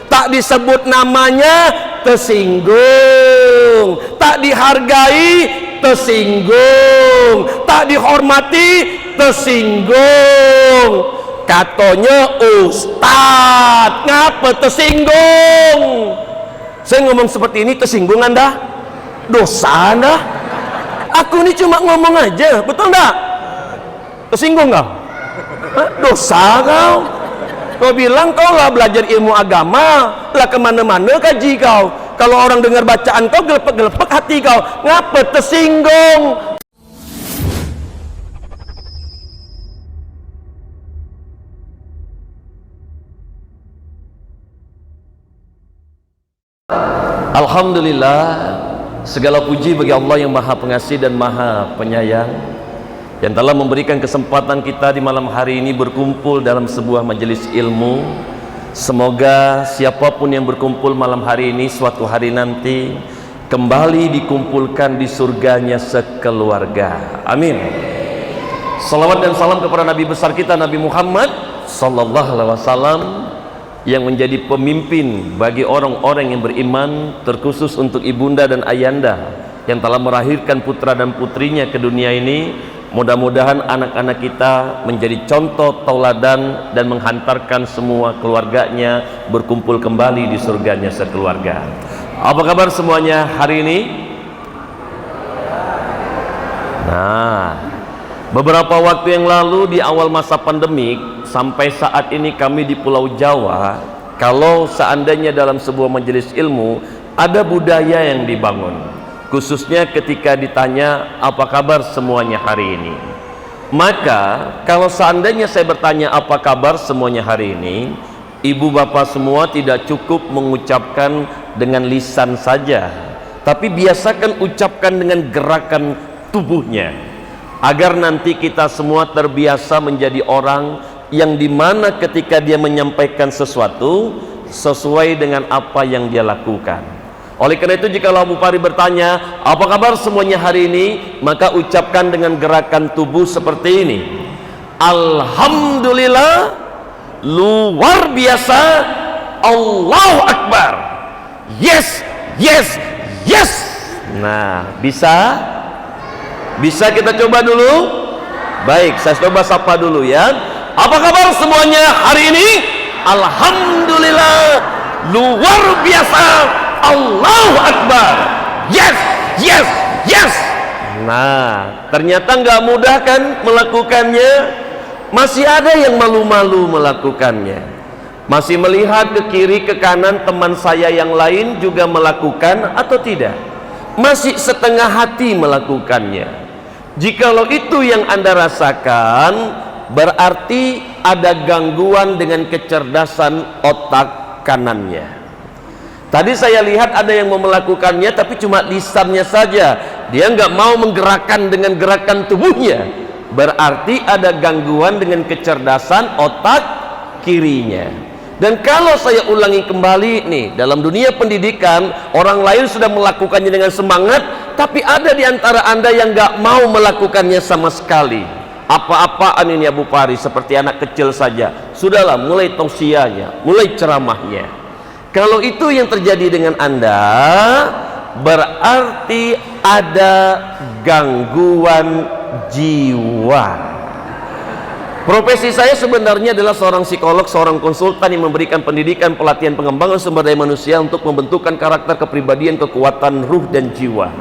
Tak disebut namanya, tersinggung. Tak dihargai, tersinggung. Tak dihormati, tersinggung. Katanya ustad, ngapa tersinggung? Saya ngomong seperti ini tersinggung Anda? Dosa Anda? Aku ini cuma ngomong aja, betul enggak? Tersinggung kau? Dosa kau? Kau bilang kau lah belajar ilmu agama, lah kemana-mana kaji kau. Kalau orang dengar bacaan kau, gelepek-gelepek hati kau. Ngapa tersinggung? Alhamdulillah, segala puji bagi Allah yang Maha Pengasih dan Maha Penyayang, yang telah memberikan kesempatan kita di malam hari ini berkumpul dalam sebuah majelis ilmu. Semoga siapapun yang berkumpul malam hari ini suatu hari nanti kembali dikumpulkan di surganya sekeluarga. Amin. Salawat dan salam kepada Nabi besar kita, Nabi Muhammad sallallahu alaihi wasallam, yang menjadi pemimpin bagi orang-orang yang beriman, terkhusus untuk ibunda dan ayanda yang telah melahirkan putra dan putrinya ke dunia ini. Mudah-mudahan anak-anak kita menjadi contoh tauladan dan menghantarkan semua keluarganya berkumpul kembali di surganya sekeluarga. Apa kabar semuanya hari ini? Nah, beberapa waktu yang lalu di awal masa pandemik sampai saat ini kami di Pulau Jawa, kalau seandainya dalam sebuah majelis ilmu ada budaya yang dibangun, khususnya ketika ditanya apa kabar semuanya hari ini, maka kalau seandainya saya bertanya apa kabar semuanya hari ini, ibu bapak semua tidak cukup mengucapkan dengan lisan saja, tapi biasakan ucapkan dengan gerakan tubuhnya, agar nanti kita semua terbiasa menjadi orang yang dimana ketika dia menyampaikan sesuatu sesuai dengan apa yang dia lakukan. Oleh karena itu, jika Abu Pari bertanya apa kabar semuanya hari ini, maka ucapkan dengan gerakan tubuh seperti ini: Alhamdulillah, luar biasa, Allahu Akbar, yes, yes, yes. Nah, bisa kita coba dulu. Baik, saya coba sapa dulu ya. Apa kabar semuanya hari ini? Alhamdulillah, luar biasa, Allahu Akbar, yes, yes, yes. Nah, ternyata nggak mudah kan melakukannya. Masih ada yang malu-malu melakukannya, masih melihat ke kiri ke kanan teman saya yang lain juga melakukan atau tidak, masih setengah hati melakukannya. Jikalau itu yang Anda rasakan, berarti ada gangguan dengan kecerdasan otak kanannya. Tadi saya lihat ada yang mau melakukannya tapi cuma lisannya saja, dia nggak mau menggerakkan dengan gerakan tubuhnya. Berarti ada gangguan dengan kecerdasan otak kirinya. Dan kalau saya ulangi kembali nih, dalam dunia pendidikan orang lain sudah melakukannya dengan semangat, tapi ada di antara Anda yang nggak mau melakukannya sama sekali. Apa-apaan ini Abu Pari, seperti anak kecil saja. Sudahlah, mulai tausiahnya, mulai ceramahnya. Kalau itu yang terjadi dengan Anda, berarti ada gangguan jiwa. Profesi saya sebenarnya adalah seorang psikolog, seorang konsultan yang memberikan pendidikan, pelatihan, pengembangan sumber daya manusia untuk membentukkan karakter, kepribadian, kekuatan ruh dan jiwa.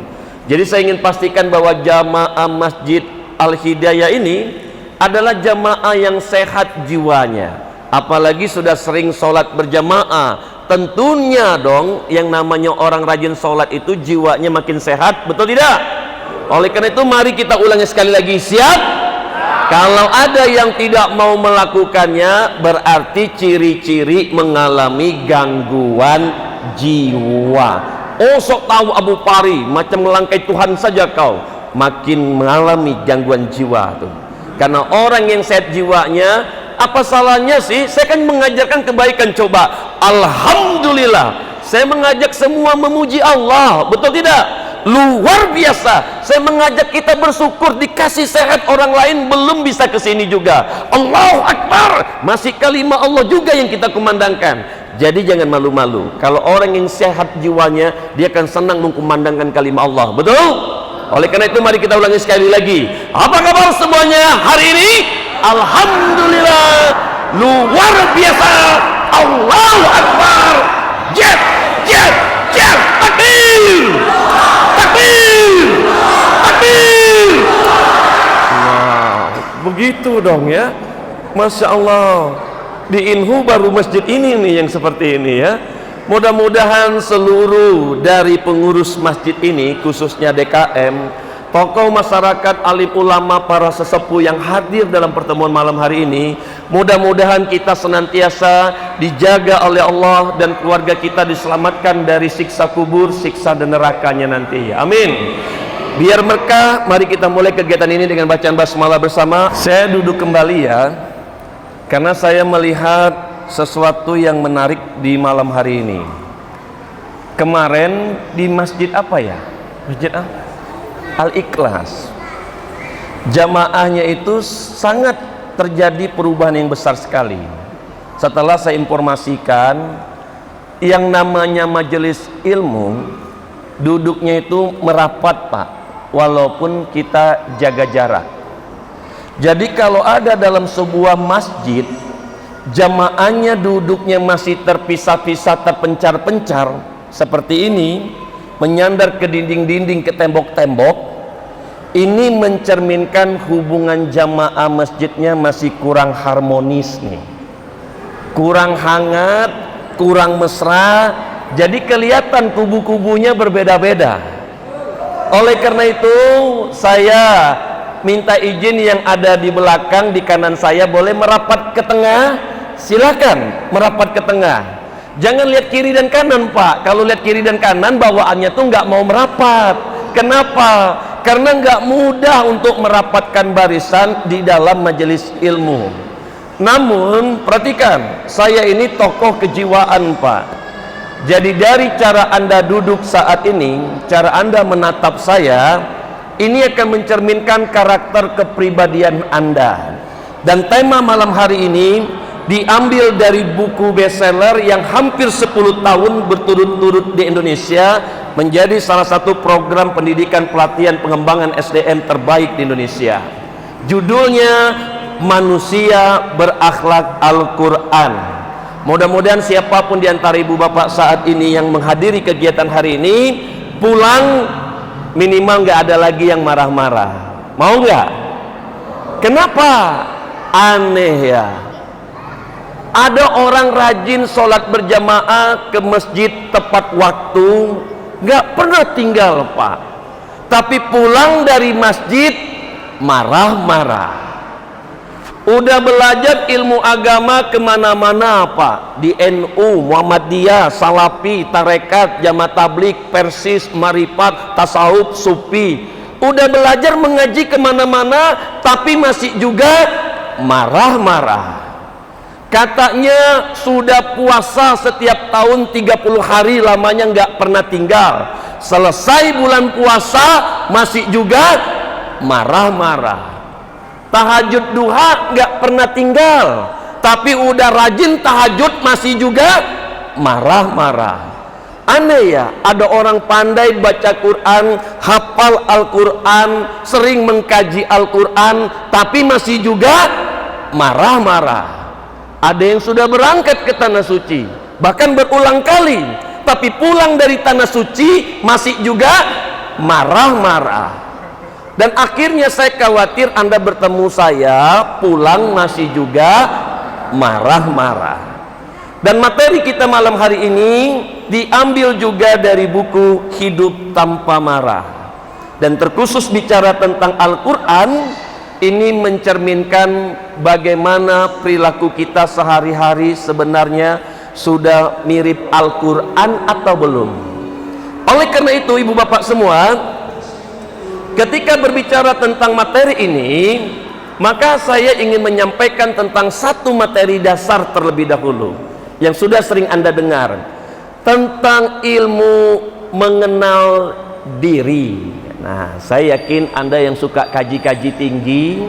Jadi saya ingin pastikan bahwa jamaah Masjid Al-Hidayah ini adalah jamaah yang sehat jiwanya. Apalagi sudah sering sholat berjamaah, tentunya dong yang namanya orang rajin sholat itu jiwanya makin sehat, betul tidak? Oleh karena itu mari kita ulangi sekali lagi, siap? Kalau ada yang tidak mau melakukannya, berarti ciri-ciri mengalami gangguan jiwa. Oh, sok tahu Abu Pari, macam melangkai Tuhan saja kau, makin mengalami gangguan jiwa tuh. Karena orang yang sehat jiwanya, apa salahnya sih? Saya kan mengajarkan kebaikan. Coba, Alhamdulillah, saya mengajak semua memuji Allah, betul tidak? Luar biasa. Saya mengajak kita bersyukur dikasih sehat orang lain belum bisa kesini juga. Allahu Akbar, masih kalimat Allah juga yang kita kumandangkan. Jadi jangan malu-malu. Kalau orang yang sehat jiwanya, dia akan senang mengkumandangkan kalimat Allah. Betul? Oleh karena itu mari kita ulangi sekali lagi. Apa kabar semuanya hari ini? Alhamdulillah, luar biasa. Allahu Akbar. Jet, jet, jet. Takbir, takbir, takbir. Wow, begitu dong ya. Masya Allah. Di Inhu baru masjid ini nih yang seperti ini ya. Mudah-mudahan seluruh dari pengurus masjid ini, khususnya DKM, tokoh masyarakat, alim ulama, para sesepuh yang hadir dalam pertemuan malam hari ini, mudah-mudahan kita senantiasa dijaga oleh Allah dan keluarga kita diselamatkan dari siksa kubur, siksa dan nerakanya nanti. Amin. Biar berkah, mari kita mulai kegiatan ini dengan bacaan basmalah bersama. Saya duduk kembali ya, karena saya melihat sesuatu yang menarik di malam hari ini. Kemarin di masjid apa ya? Masjid Al-Ikhlas, jamaahnya itu sangat terjadi perubahan yang besar sekali. Setelah saya informasikan, yang namanya majelis ilmu duduknya itu merapat Pak, walaupun kita jaga jarak. Jadi kalau ada dalam sebuah masjid jamaahnya duduknya masih terpisah-pisah, terpencar-pencar seperti ini, menyandar ke dinding-dinding, ke tembok-tembok, ini mencerminkan hubungan jamaah masjidnya masih kurang harmonis nih, kurang hangat, kurang mesra. Jadi kelihatan kubu-kubunya berbeda-beda. Oleh karena itu saya minta izin yang ada di belakang, di kanan saya, boleh merapat ke tengah. Silakan merapat ke tengah. Jangan lihat kiri dan kanan Pak. Kalau lihat kiri dan kanan bawaannya tuh nggak mau merapat. Kenapa? Karena nggak mudah untuk merapatkan barisan di dalam majelis ilmu. Namun perhatikan, saya ini tokoh kejiwaan Pak. Jadi dari cara Anda duduk saat ini, cara Anda menatap saya, ini akan mencerminkan karakter kepribadian Anda. Dan tema malam hari ini diambil dari buku bestseller yang hampir 10 tahun berturut-turut di Indonesia, menjadi salah satu program pendidikan pelatihan pengembangan SDM terbaik di Indonesia. Judulnya Manusia Berakhlak Al-Quran. Mudah-mudahan siapapun di antara ibu bapak saat ini yang menghadiri kegiatan hari ini, pulang minimal nggak ada lagi yang marah-marah. Mau nggak? Kenapa? Aneh ya. Ada orang rajin sholat berjamaah ke masjid tepat waktu, nggak pernah tinggal Pak. Tapi pulang dari masjid marah-marah. Udah belajar ilmu agama kemana-mana Pak, di NU, Muhammadiyah, Salafi, Tarekat, Jamaah Tabligh, Persis, Marifat, Tasawuf, Sufi. Udah belajar mengaji kemana-mana, tapi masih juga marah-marah. Katanya sudah puasa setiap tahun 30 hari lamanya nggak pernah tinggal. Selesai bulan puasa masih juga marah-marah. Tahajud duha nggak pernah tinggal, tapi udah rajin tahajud masih juga marah-marah. Aneh ya, ada orang pandai baca Quran, hafal Al-Quran, sering mengkaji Al-Quran, tapi masih juga marah-marah. Ada yang sudah berangkat ke tanah suci, bahkan berulang kali, tapi pulang dari tanah suci masih juga marah-marah. Dan akhirnya saya khawatir Anda bertemu saya, pulang masih juga marah-marah. Dan materi kita malam hari ini diambil juga dari buku Hidup Tanpa Marah. Dan terkhusus bicara tentang Al-Quran, ini mencerminkan bagaimana perilaku kita sehari-hari sebenarnya sudah mirip Al-Quran atau belum. Oleh karena itu ibu bapak semua, ketika berbicara tentang materi ini, maka saya ingin menyampaikan tentang satu materi dasar terlebih dahulu yang sudah sering Anda dengar, tentang ilmu mengenal diri. Nah, saya yakin Anda yang suka kaji-kaji tinggi,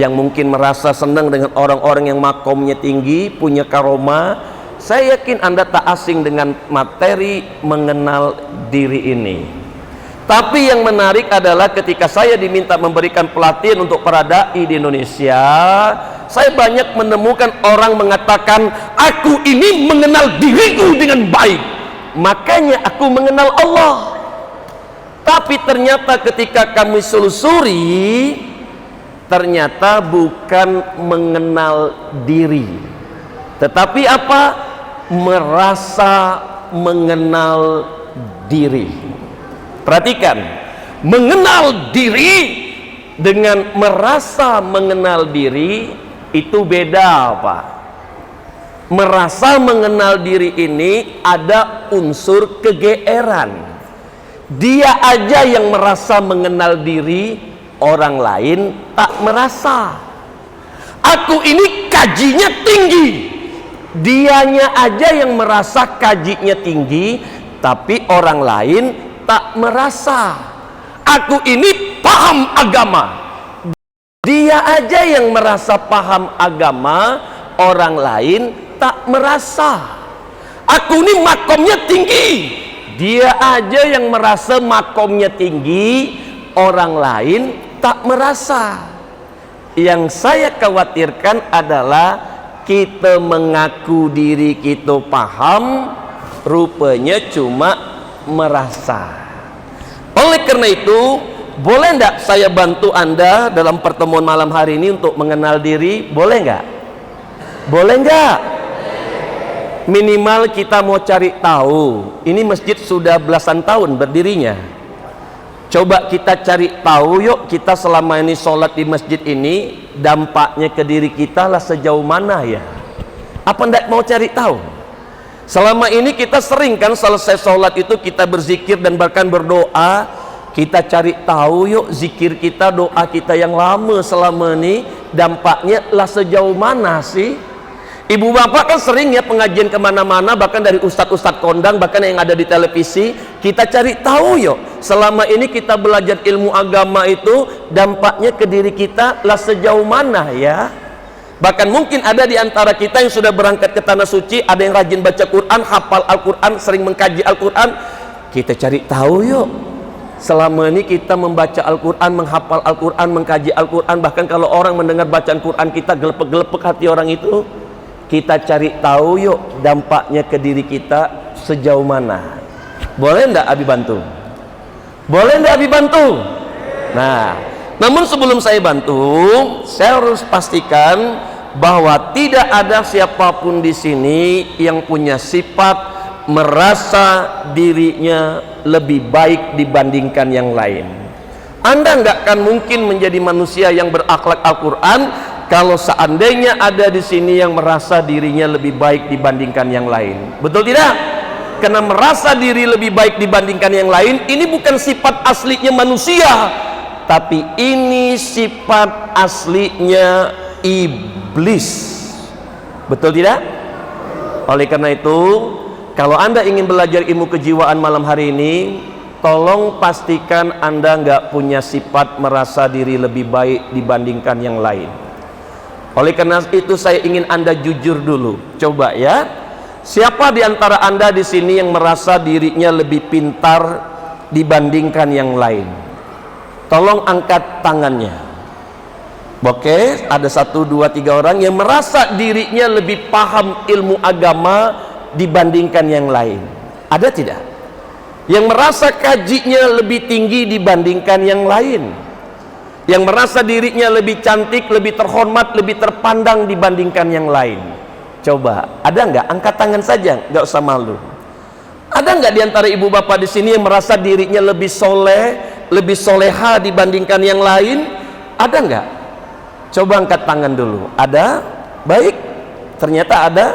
yang mungkin merasa senang dengan orang-orang yang makomnya tinggi, punya karomah, saya yakin Anda tak asing dengan materi mengenal diri ini. Tapi yang menarik adalah ketika saya diminta memberikan pelatihan untuk para dai di Indonesia, saya banyak menemukan orang mengatakan, aku ini mengenal diriku dengan baik, makanya aku mengenal Allah. Tapi ternyata ketika kami selusuri, ternyata bukan mengenal diri, tetapi apa? Merasa mengenal diri. Perhatikan, mengenal diri dengan merasa mengenal diri itu beda, Pak. Merasa mengenal diri ini ada unsur kegeeran. Dia aja yang merasa mengenal diri, orang lain tak merasa. Aku ini kajinya tinggi, dianya aja yang merasa kajinya tinggi, tapi orang lain tak merasa. Aku ini paham agama, dia aja yang merasa paham agama, orang lain tak merasa. Aku ini makomnya tinggi, dia aja yang merasa makomnya tinggi, orang lain tak merasa. Yang saya khawatirkan adalah kita mengaku diri kita paham, rupanya cuma merasa. Oleh karena itu, boleh enggak saya bantu Anda dalam pertemuan malam hari ini untuk mengenal diri? Boleh enggak? Boleh enggak? Minimal kita mau cari tahu. Ini masjid sudah belasan tahun berdirinya. Coba kita cari tahu yuk, kita selama ini sholat di masjid ini, dampaknya ke diri kita lah sejauh mana ya? Apa enggak mau cari tahu? Selama ini kita sering kan selesai sholat itu kita berzikir dan bahkan berdoa. Kita cari tahu yuk zikir kita, doa kita yang lama selama ini dampaknya lah sejauh mana sih? Ibu bapak kan sering ya pengajian kemana-mana, bahkan dari ustadz-ustadz kondang, bahkan yang ada di televisi. Kita cari tahu yuk, selama ini kita belajar ilmu agama itu dampaknya ke diri kita lah sejauh mana ya? Bahkan mungkin ada di antara kita yang sudah berangkat ke tanah suci, ada yang rajin baca Quran, hafal Al-Quran, sering mengkaji Al-Quran. Kita cari tahu yuk, selama ini kita membaca Al-Quran, menghafal Al-Quran, mengkaji Al-Quran, bahkan kalau orang mendengar bacaan Quran kita gelepek-gelepek hati orang itu. Kita cari tahu yuk dampaknya ke diri kita sejauh mana. Boleh enggak Abi bantu? Boleh enggak Abi bantu? Nah, namun sebelum saya bantu, saya harus pastikan bahwa tidak ada siapapun di sini yang punya sifat merasa dirinya lebih baik dibandingkan yang lain. Anda nggak akan mungkin menjadi manusia yang berakhlak Al-Quran kalau seandainya ada di sini yang merasa dirinya lebih baik dibandingkan yang lain. Betul tidak? Karena merasa diri lebih baik dibandingkan yang lain, ini bukan sifat aslinya manusia, tapi ini sifat aslinya iblis. Betul tidak? Oleh karena itu, kalau Anda ingin belajar ilmu kejiwaan malam hari ini, tolong pastikan Anda nggak punya sifat merasa diri lebih baik dibandingkan yang lain. Oleh karena itu saya ingin Anda jujur dulu. Coba ya, siapa di antara Anda di sini yang merasa dirinya lebih pintar dibandingkan yang lain? Tolong angkat tangannya. Oke, ada 1, 2, 3 orang yang merasa dirinya lebih paham ilmu agama dibandingkan yang lain. Ada tidak? Yang merasa kajinya lebih tinggi dibandingkan yang lain, yang merasa dirinya lebih cantik, lebih terhormat, lebih terpandang dibandingkan yang lain. Coba, ada nggak? Angkat tangan saja, nggak usah malu. Ada nggak di antara ibu bapak di sini yang merasa dirinya lebih soleh, lebih soleha dibandingkan yang lain? Ada nggak? Coba angkat tangan dulu. Ada? Baik, ternyata ada.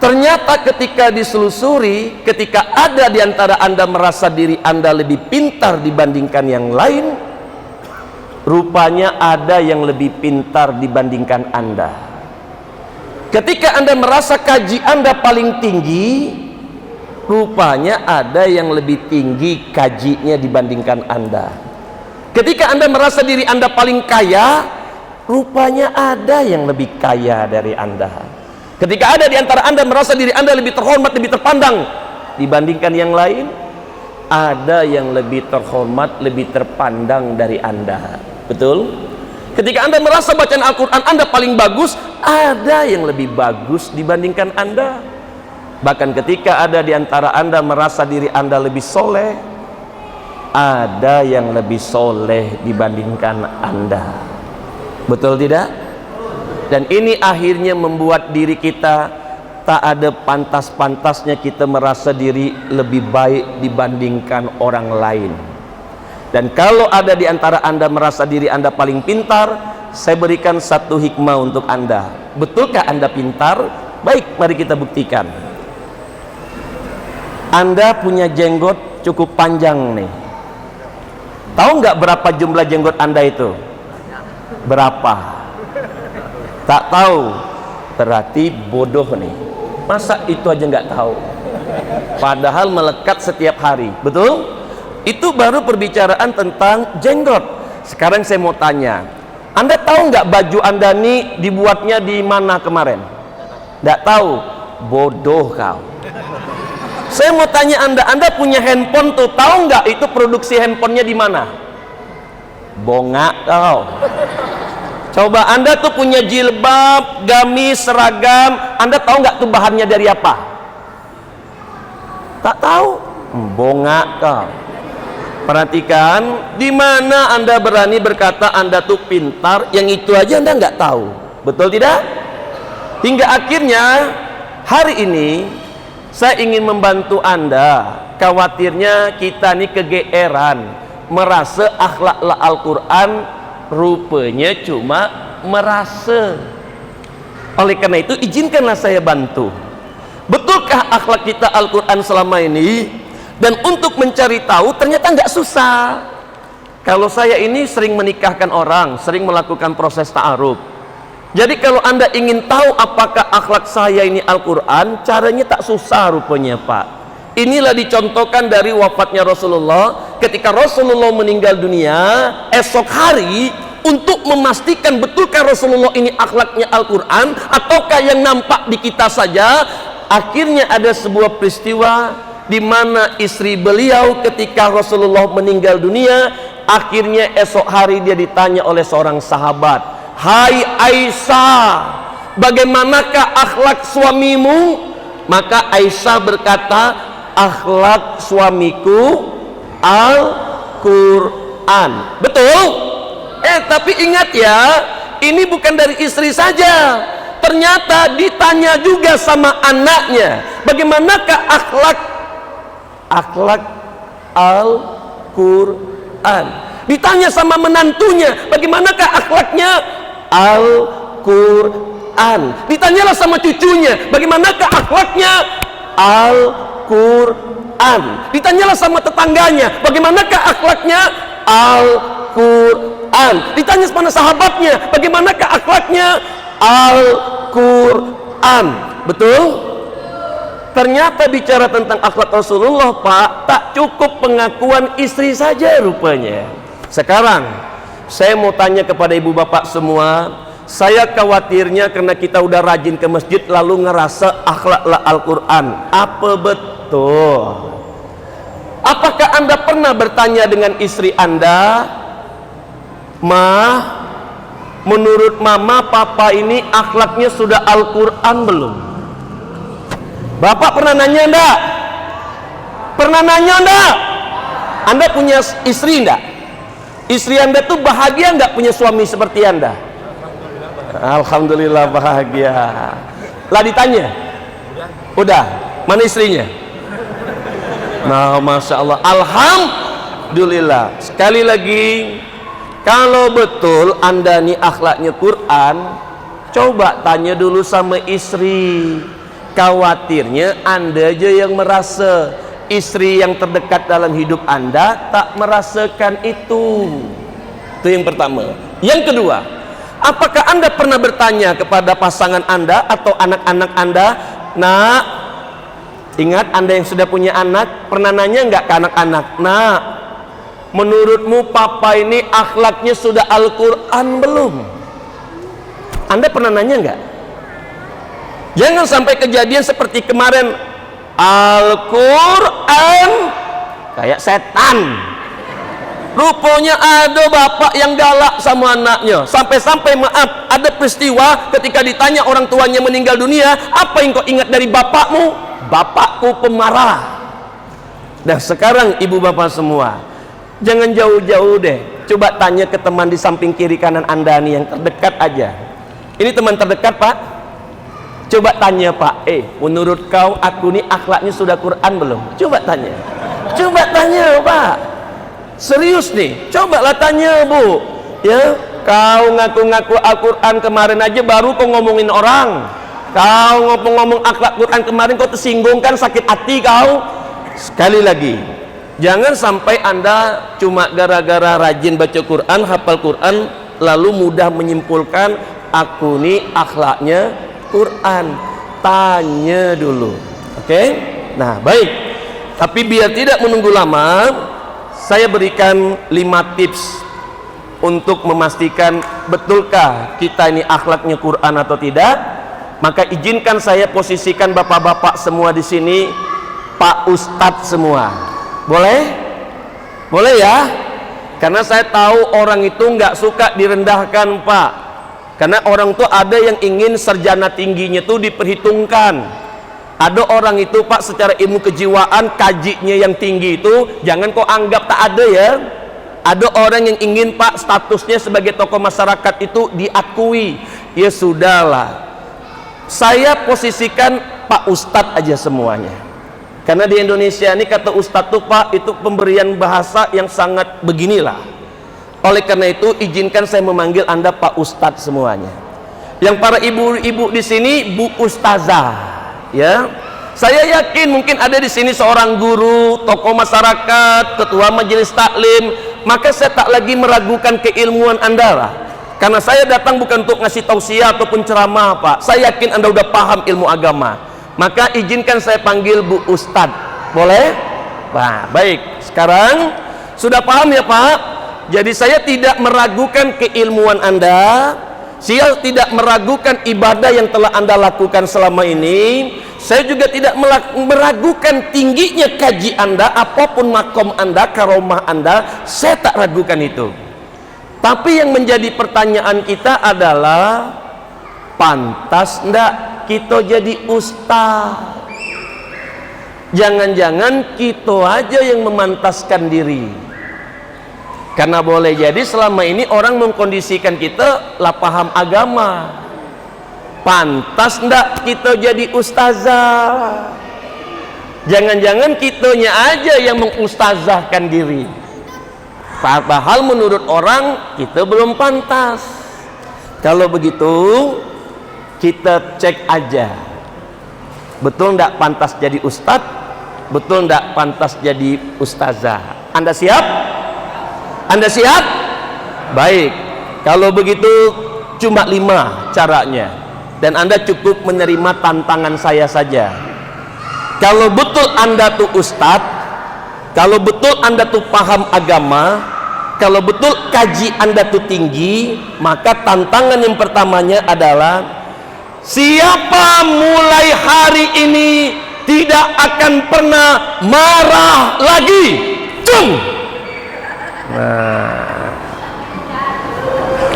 Ternyata ketika diselusuri, ketika ada di antara Anda merasa diri Anda lebih pintar dibandingkan yang lain, rupanya ada yang lebih pintar dibandingkan Anda. Ketika Anda merasa kaji Anda paling tinggi, rupanya ada yang lebih tinggi kajinya dibandingkan Anda. Ketika Anda merasa diri Anda paling kaya, rupanya ada yang lebih kaya dari Anda. Ketika ada di antara Anda merasa diri Anda lebih terhormat, lebih terpandang dibandingkan yang lain, ada yang lebih terhormat, lebih terpandang dari Anda. Betul? Ketika Anda merasa bacaan Al-Quran Anda paling bagus, ada yang lebih bagus dibandingkan Anda. Bahkan ketika ada di antara Anda merasa diri Anda lebih soleh, ada yang lebih soleh dibandingkan Anda. Betul tidak? Dan ini akhirnya membuat diri kita tak ada pantas-pantasnya kita merasa diri lebih baik dibandingkan orang lain. Dan kalau ada di antara Anda merasa diri Anda paling pintar, saya berikan satu hikmah untuk Anda. Betulkah Anda pintar? Baik, mari kita buktikan. Anda punya jenggot cukup panjang nih. Tahu nggak berapa jumlah jenggot Anda itu? Berapa? Tak tahu, berarti bodoh nih. Masa itu aja nggak tahu? Padahal melekat setiap hari, betul? Itu baru perbicaraan tentang jenggot. Sekarang saya mau tanya, Anda tahu nggak baju Anda nih dibuatnya di mana kemarin? Nggak tahu? Bodoh kau. Saya mau tanya Anda punya handphone tuh, tahu nggak itu produksi handphonenya di mana? Bongak kau. Coba Anda tuh punya jilbab, gamis, seragam, Anda tahu nggak tuh bahannya dari apa? Tak tahu? Bongak kau. Perhatikan, di mana Anda berani berkata Anda tuh pintar, yang itu aja Anda nggak tahu. Betul tidak? Hingga akhirnya hari ini saya ingin membantu Anda. Khawatirnya kita nih kegeeran, merasa akhlak Al-Quran rupanya cuma merasa. Oleh karena itu izinkanlah saya bantu. Betulkah akhlak kita Al-Quran selama ini? Dan untuk mencari tahu ternyata nggak susah. Kalau saya ini sering menikahkan orang, sering melakukan proses ta'aruf. Jadi kalau Anda ingin tahu apakah akhlak saya ini Al-Quran, caranya tak susah rupanya Pak. Inilah dicontohkan dari wafatnya Rasulullah. Ketika Rasulullah meninggal dunia, esok hari, untuk memastikan betulkah Rasulullah ini akhlaknya Al-Quran ataukah yang nampak di kita saja, akhirnya ada sebuah peristiwa di mana istri beliau ketika Rasulullah meninggal dunia, akhirnya esok hari dia ditanya oleh seorang sahabat, "Hai Aisyah, bagaimanakah akhlak suamimu?" Maka Aisyah berkata, "Akhlak suamiku Al-Quran." Betul? Tapi ingat ya, ini bukan dari istri saja. Ternyata ditanya juga sama anaknya, bagaimanakah akhlak Al-Quran. Ditanya sama menantunya, bagaimanakah akhlaknya Al-Quran. Ditanyalah sama cucunya, bagaimanakah akhlaknya Al-Quran. Ditanyalah sama tetangganya, bagaimanakah akhlaknya Al-Quran. Ditanya sama sahabatnya, bagaimanakah akhlaknya Al-Quran. Betul? Ternyata bicara tentang akhlak Rasulullah Pak, tak cukup pengakuan istri saja rupanya. Sekarang saya mau tanya kepada ibu bapak semua, saya khawatirnya karena kita udah rajin ke masjid lalu ngerasa akhlak Al-Quran. Apa betul? Apakah Anda pernah bertanya dengan istri Anda, "Ma, menurut mama papa ini akhlaknya sudah Al-Quran belum?" Bapak pernah nanya enggak? Pernah nanya enggak? Anda punya istri enggak? Istri Anda tuh bahagia enggak punya suami seperti Anda? Alhamdulillah bahagia. Lah ditanya? Udah. Mana istrinya? Nah, Masya Allah. Alhamdulillah. Sekali lagi, kalau betul Anda nih akhlaknya Quran, coba tanya dulu sama istri. Khawatirnya Anda aja yang merasa, istri yang terdekat dalam hidup Anda tak merasakan itu. Itu yang pertama. Yang kedua, apakah Anda pernah bertanya kepada pasangan Anda atau anak-anak Anda, "Nak," ingat Anda yang sudah punya anak, pernah nanya nggak ke anak-anak, "Nak, menurutmu papa ini akhlaknya sudah Al-Quran belum?" Anda pernah nanya nggak? Jangan sampai kejadian seperti kemarin, Al-Quran kayak setan. Rupanya ada bapak yang galak sama anaknya, sampai-sampai maaf, ada peristiwa ketika ditanya orang tuanya meninggal dunia, apa yang kau ingat dari bapakmu? Bapakku pemarah. Dan sekarang ibu bapak semua, jangan jauh-jauh deh, coba tanya ke teman di samping kiri kanan anda nih, yang terdekat aja. Ini teman terdekat pak, coba tanya pak, menurut kau aku nih akhlaknya sudah Quran belum? Coba tanya pak, serius nih, cobalah tanya bu, ya. Kau ngaku-ngaku Al-Quran kemarin aja baru kau ngomongin orang, kau ngomong akhlak Quran kemarin kau tersinggung kan, sakit hati kau. Sekali lagi, jangan sampai anda cuma gara-gara rajin baca Quran, hafal Quran, lalu mudah menyimpulkan aku nih akhlaknya Quran. Tanya dulu, oke? Nah baik, tapi biar tidak menunggu lama, saya berikan 5 tips untuk memastikan betulkah kita ini akhlaknya Quran atau tidak. Maka izinkan saya posisikan bapak-bapak semua di sini, Pak Ustadz semua. Boleh? Boleh ya? Karena saya tahu orang itu nggak suka direndahkan pak. Karena orang tuh ada yang ingin sarjana tingginya tuh diperhitungkan. Ada orang itu pak secara ilmu kejiwaan kajinya yang tinggi itu jangan kau anggap tak ada ya. Ada orang yang ingin pak statusnya sebagai tokoh masyarakat itu diakui. Ya sudahlah, saya posisikan Pak Ustadz aja semuanya. Karena di Indonesia ini kata Ustadz tuh pak itu pemberian bahasa yang sangat beginilah. Oleh karena itu izinkan saya memanggil anda Pak Ustadz semuanya. Yang para ibu-ibu di sini Bu Ustazah, ya. Saya yakin mungkin ada di sini seorang guru, tokoh masyarakat, ketua majelis taklim, maka saya tak lagi meragukan keilmuan anda lah. Karena saya datang bukan untuk ngasih tausiah ataupun ceramah pak. Saya yakin anda udah paham ilmu agama. Maka izinkan saya panggil Bu Ustadz. Boleh? Nah, baik. Sekarang sudah paham ya pak? Jadi saya tidak meragukan keilmuan anda, saya tidak meragukan ibadah yang telah anda lakukan selama ini, saya juga tidak meragukan tingginya kaji anda, apapun makom anda, karomah anda, saya tak ragukan itu. Tapi yang menjadi pertanyaan kita adalah, pantas ndak kita jadi ustaz? Jangan-jangan kita aja yang memantaskan diri. Karena boleh jadi selama ini orang mengkondisikan kita lah paham agama. Pantas ndak kita jadi ustazah? Jangan-jangan kitanya aja yang mengustazahkan diri. Padahal menurut orang kita belum pantas. Kalau begitu kita cek aja, betul ndak pantas jadi ustadz, betul ndak pantas jadi ustazah. Anda siap? Anda siap? Baik, kalau begitu cuma 5 caranya, dan anda cukup menerima tantangan saya saja. Kalau betul anda tuh ustadz, kalau betul anda tuh paham agama, kalau betul kaji anda tuh tinggi, maka tantangan yang pertamanya adalah, siapa mulai hari ini tidak akan pernah marah lagi? Cung! Nah,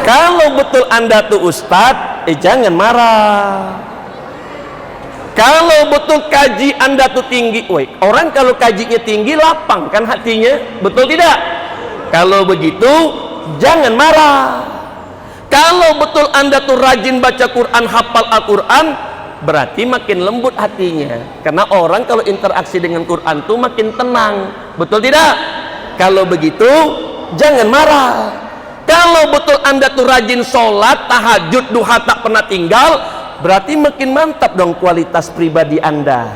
kalau betul anda tuh ustadz, jangan marah. Kalau betul kaji anda tuh tinggi, orang kalau kajinya tinggi lapang kan hatinya, betul tidak? Kalau begitu jangan marah. Kalau betul anda tuh rajin baca Quran, hafal Al-Quran, berarti makin lembut hatinya. Karena orang kalau interaksi dengan Quran tuh makin tenang, betul tidak? Kalau begitu jangan marah. Kalau betul anda tuh rajin sholat, tahajud, duha tak pernah tinggal, berarti makin mantap dong kualitas pribadi anda.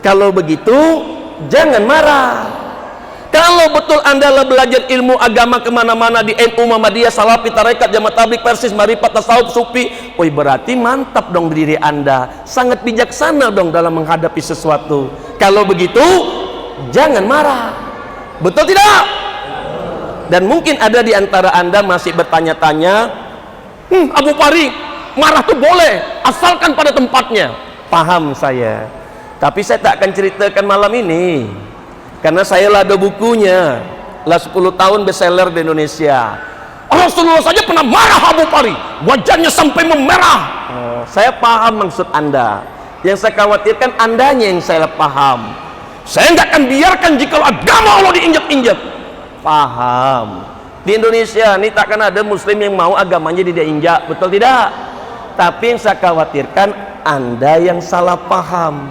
Kalau begitu jangan marah. Kalau betul anda belajar ilmu agama kemana-mana di NU, Muhammadiyah, Salafi, Tarekat, Jamaah Tabligh, Persis, Marifat, Tasawuf, Sufi, berarti mantap dong diri anda, sangat bijaksana dong dalam menghadapi sesuatu. Kalau begitu jangan marah. Betul tidak? Dan mungkin ada di antara anda masih bertanya-tanya, Abu Pari, marah tuh boleh asalkan pada tempatnya. paham saya. Tapi saya tak akan ceritakan malam ini, karena saya lah ada bukunya, lah 10 tahun bestseller di Indonesia. Rasulullah saja pernah marah Abu Pari, wajahnya sampai memerah. Saya paham maksud Anda. Yang saya khawatirkan Andanya yang saya paham. Saya nggak akan biarkan jika agama Allah diinjak-injak. Paham. Di Indonesia ini takkan ada muslim yang mau agamanya diinjak, betul tidak? Tapi yang saya khawatirkan Anda yang salah paham.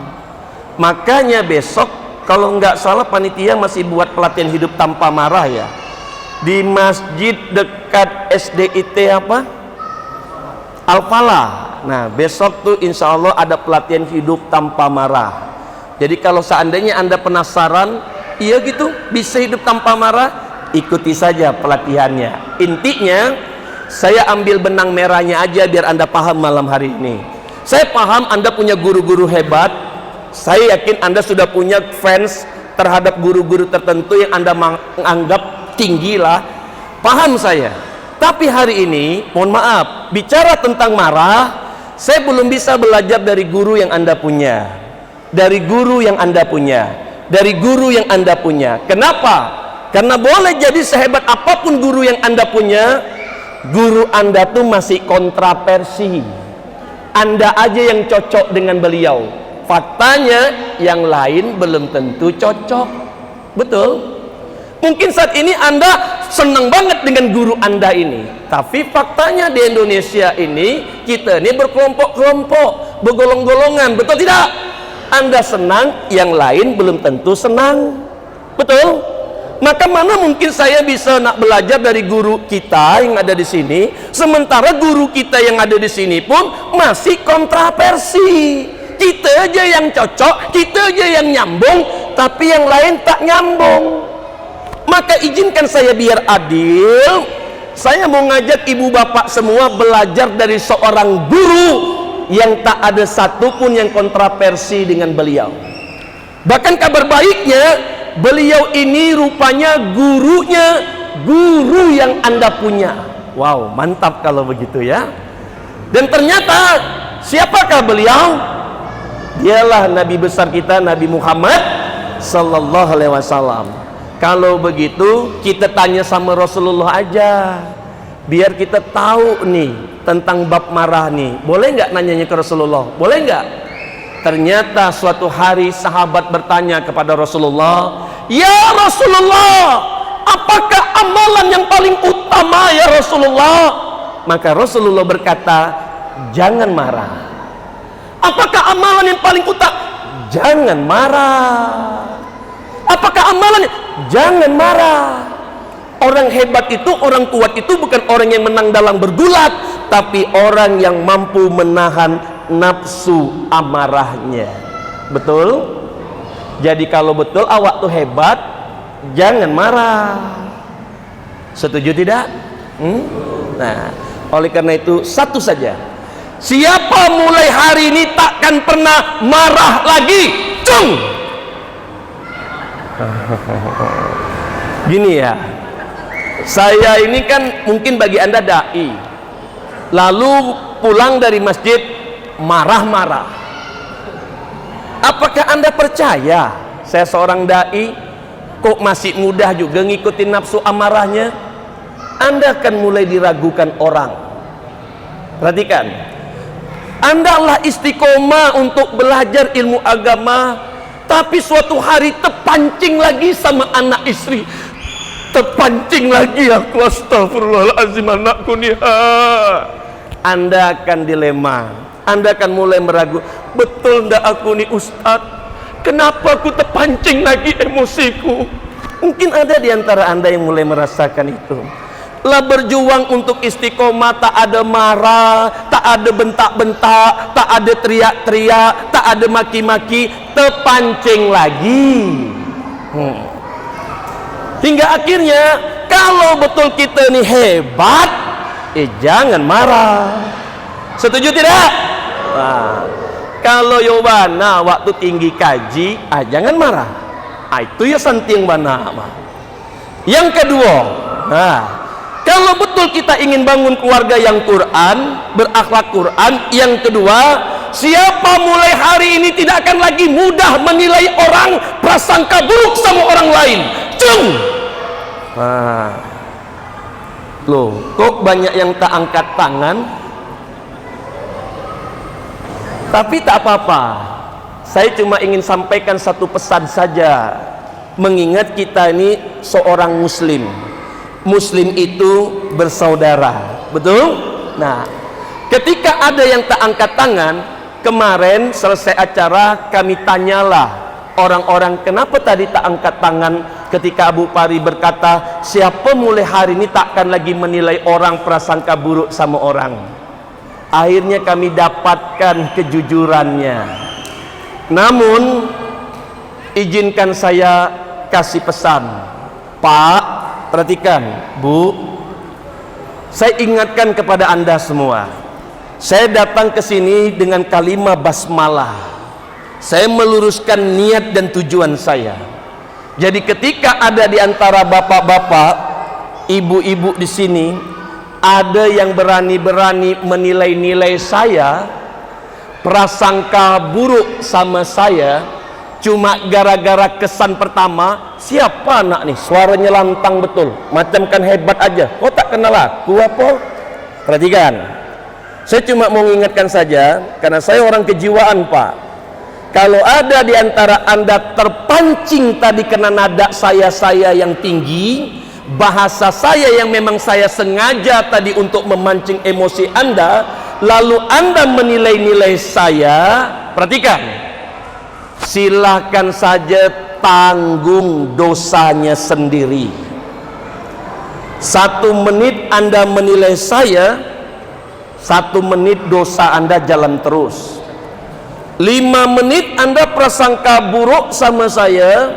Makanya besok kalau nggak salah panitia masih buat pelatihan hidup tanpa marah ya, di masjid dekat SDIT apa? Al-Falah. Nah besok tuh insya Allah ada pelatihan hidup tanpa marah. Jadi kalau seandainya Anda penasaran, iya gitu, bisa hidup tanpa marah, ikuti saja pelatihannya. Intinya saya ambil benang merahnya aja biar Anda paham malam hari ini. Saya paham Anda punya guru-guru hebat. Saya yakin Anda sudah punya fans terhadap guru-guru tertentu yang Anda menganggap tinggi lah. Paham saya. Tapi hari ini, mohon maaf, bicara tentang marah, saya belum bisa belajar dari guru yang Anda punya. Dari guru yang Anda punya. Dari guru yang Anda punya. Kenapa? Karena boleh jadi sehebat apapun guru yang Anda punya, guru Anda tuh masih kontraversi. Anda aja yang cocok dengan beliau. Faktanya yang lain belum tentu cocok. Betul? Mungkin saat ini Anda senang banget dengan guru Anda ini, tapi faktanya di Indonesia ini kita ini berkelompok-kelompok, bergolong-golongan, betul tidak? Anda senang, yang lain belum tentu senang. Betul? Maka mana mungkin saya bisa nak belajar dari guru kita yang ada di sini, sementara guru kita yang ada di sini pun masih kontraversi. Kita aja yang cocok, kita aja yang nyambung, tapi yang lain tak nyambung. Maka izinkan saya biar adil, saya mau ngajak ibu bapak semua belajar dari seorang guru yang tak ada satupun yang kontraversi dengan beliau. Bahkan kabar baiknya, beliau ini rupanya gurunya guru yang Anda punya. Wow, mantap kalau begitu ya. Dan ternyata siapakah beliau? Dialah Nabi besar kita, Nabi Muhammad Sallallahu Alaihi Wasallam. Kalau begitu kita tanya sama Rasulullah aja, biar kita tahu nih tentang bab marah nih. Boleh nggak nanyanya ke Rasulullah? Boleh nggak? Ternyata suatu hari sahabat bertanya kepada Rasulullah, ya Rasulullah, apakah amalan yang paling utama ya Rasulullah? Maka Rasulullah berkata, jangan marah. Apakah amalan yang paling utama? Jangan marah. Apakah amalan? Jangan marah. Orang hebat itu, orang kuat itu bukan orang yang menang dalam bergulat, tapi orang yang mampu menahan nafsu amarahnya. Betul? Jadi kalau betul awak tuh hebat, jangan marah. Setuju tidak? Nah, oleh karena itu satu saja, siapa mulai hari ini takkan pernah marah lagi. Cung. Gini ya, saya ini kan mungkin bagi Anda dai, lalu pulang dari masjid marah-marah. Apakah Anda percaya saya seorang dai kok masih mudah juga ngikutin nafsu amarahnya? Anda akan mulai diragukan orang. Perhatikan, Anda lah istiqomah untuk belajar ilmu agama, tapi suatu hari terpancing lagi sama anak istri, terpancing lagi, aku astagfirullahaladzim anakku nih. Anda akan dilema, Anda akan mulai meragu, betul ndak aku nih Ustadz, kenapa aku terpancing lagi emosiku? Mungkin ada di antara Anda yang mulai merasakan itu. Lah berjuang untuk istiqomah, tak ada marah, tak ada bentak-bentak, tak ada teriak-teriak, tak ada maki-maki, terpancing lagi. Hingga akhirnya kalau betul kita ini hebat, jangan marah. Setuju tidak? Nah, kalau yobana waktu tinggi kaji, jangan marah. Itu ya santing bana. Yang kedua, kalau betul kita ingin bangun keluarga yang Quran, berakhlak Quran, yang kedua, siapa mulai hari ini tidak akan lagi mudah menilai orang, prasangka buruk sama orang lain. Cung. Loh, kok banyak yang tak angkat tangan? Tapi tak apa-apa, saya cuma ingin sampaikan satu pesan saja, mengingat kita ini seorang muslim. Muslim itu bersaudara, betul? Nah, ketika ada yang tak angkat tangan, kemarin selesai acara kami tanyalah orang-orang kenapa tadi tak angkat tangan ketika Abu Pari berkata siapa mulai hari ini takkan lagi menilai orang, prasangka buruk sama orang. Akhirnya kami dapatkan kejujurannya. Namun izinkan saya kasih pesan, Pak, perhatikan, Bu, saya ingatkan kepada Anda semua, saya datang ke sini dengan kalimat basmalah. Saya meluruskan niat dan tujuan saya. Jadi ketika ada di antara bapak-bapak, ibu-ibu di sini, ada yang berani-berani menilai-nilai saya, prasangka buruk sama saya, cuma gara-gara kesan pertama, siapa anak nih, suaranya lantang betul, macam kan hebat aja, kok tak kenal aku apa? Perhatikan, saya cuma mau mengingatkan saja, karena saya orang kejiwaan, Pak. Kalau ada di antara Anda terpancing tadi kena nada saya yang tinggi, bahasa saya yang memang saya sengaja tadi untuk memancing emosi Anda, lalu Anda menilai-nilai saya, perhatikan, silakan saja tanggung dosanya sendiri. 1 menit Anda menilai saya, 1 menit dosa Anda jalan terus. 5 menit Anda prasangka buruk sama saya,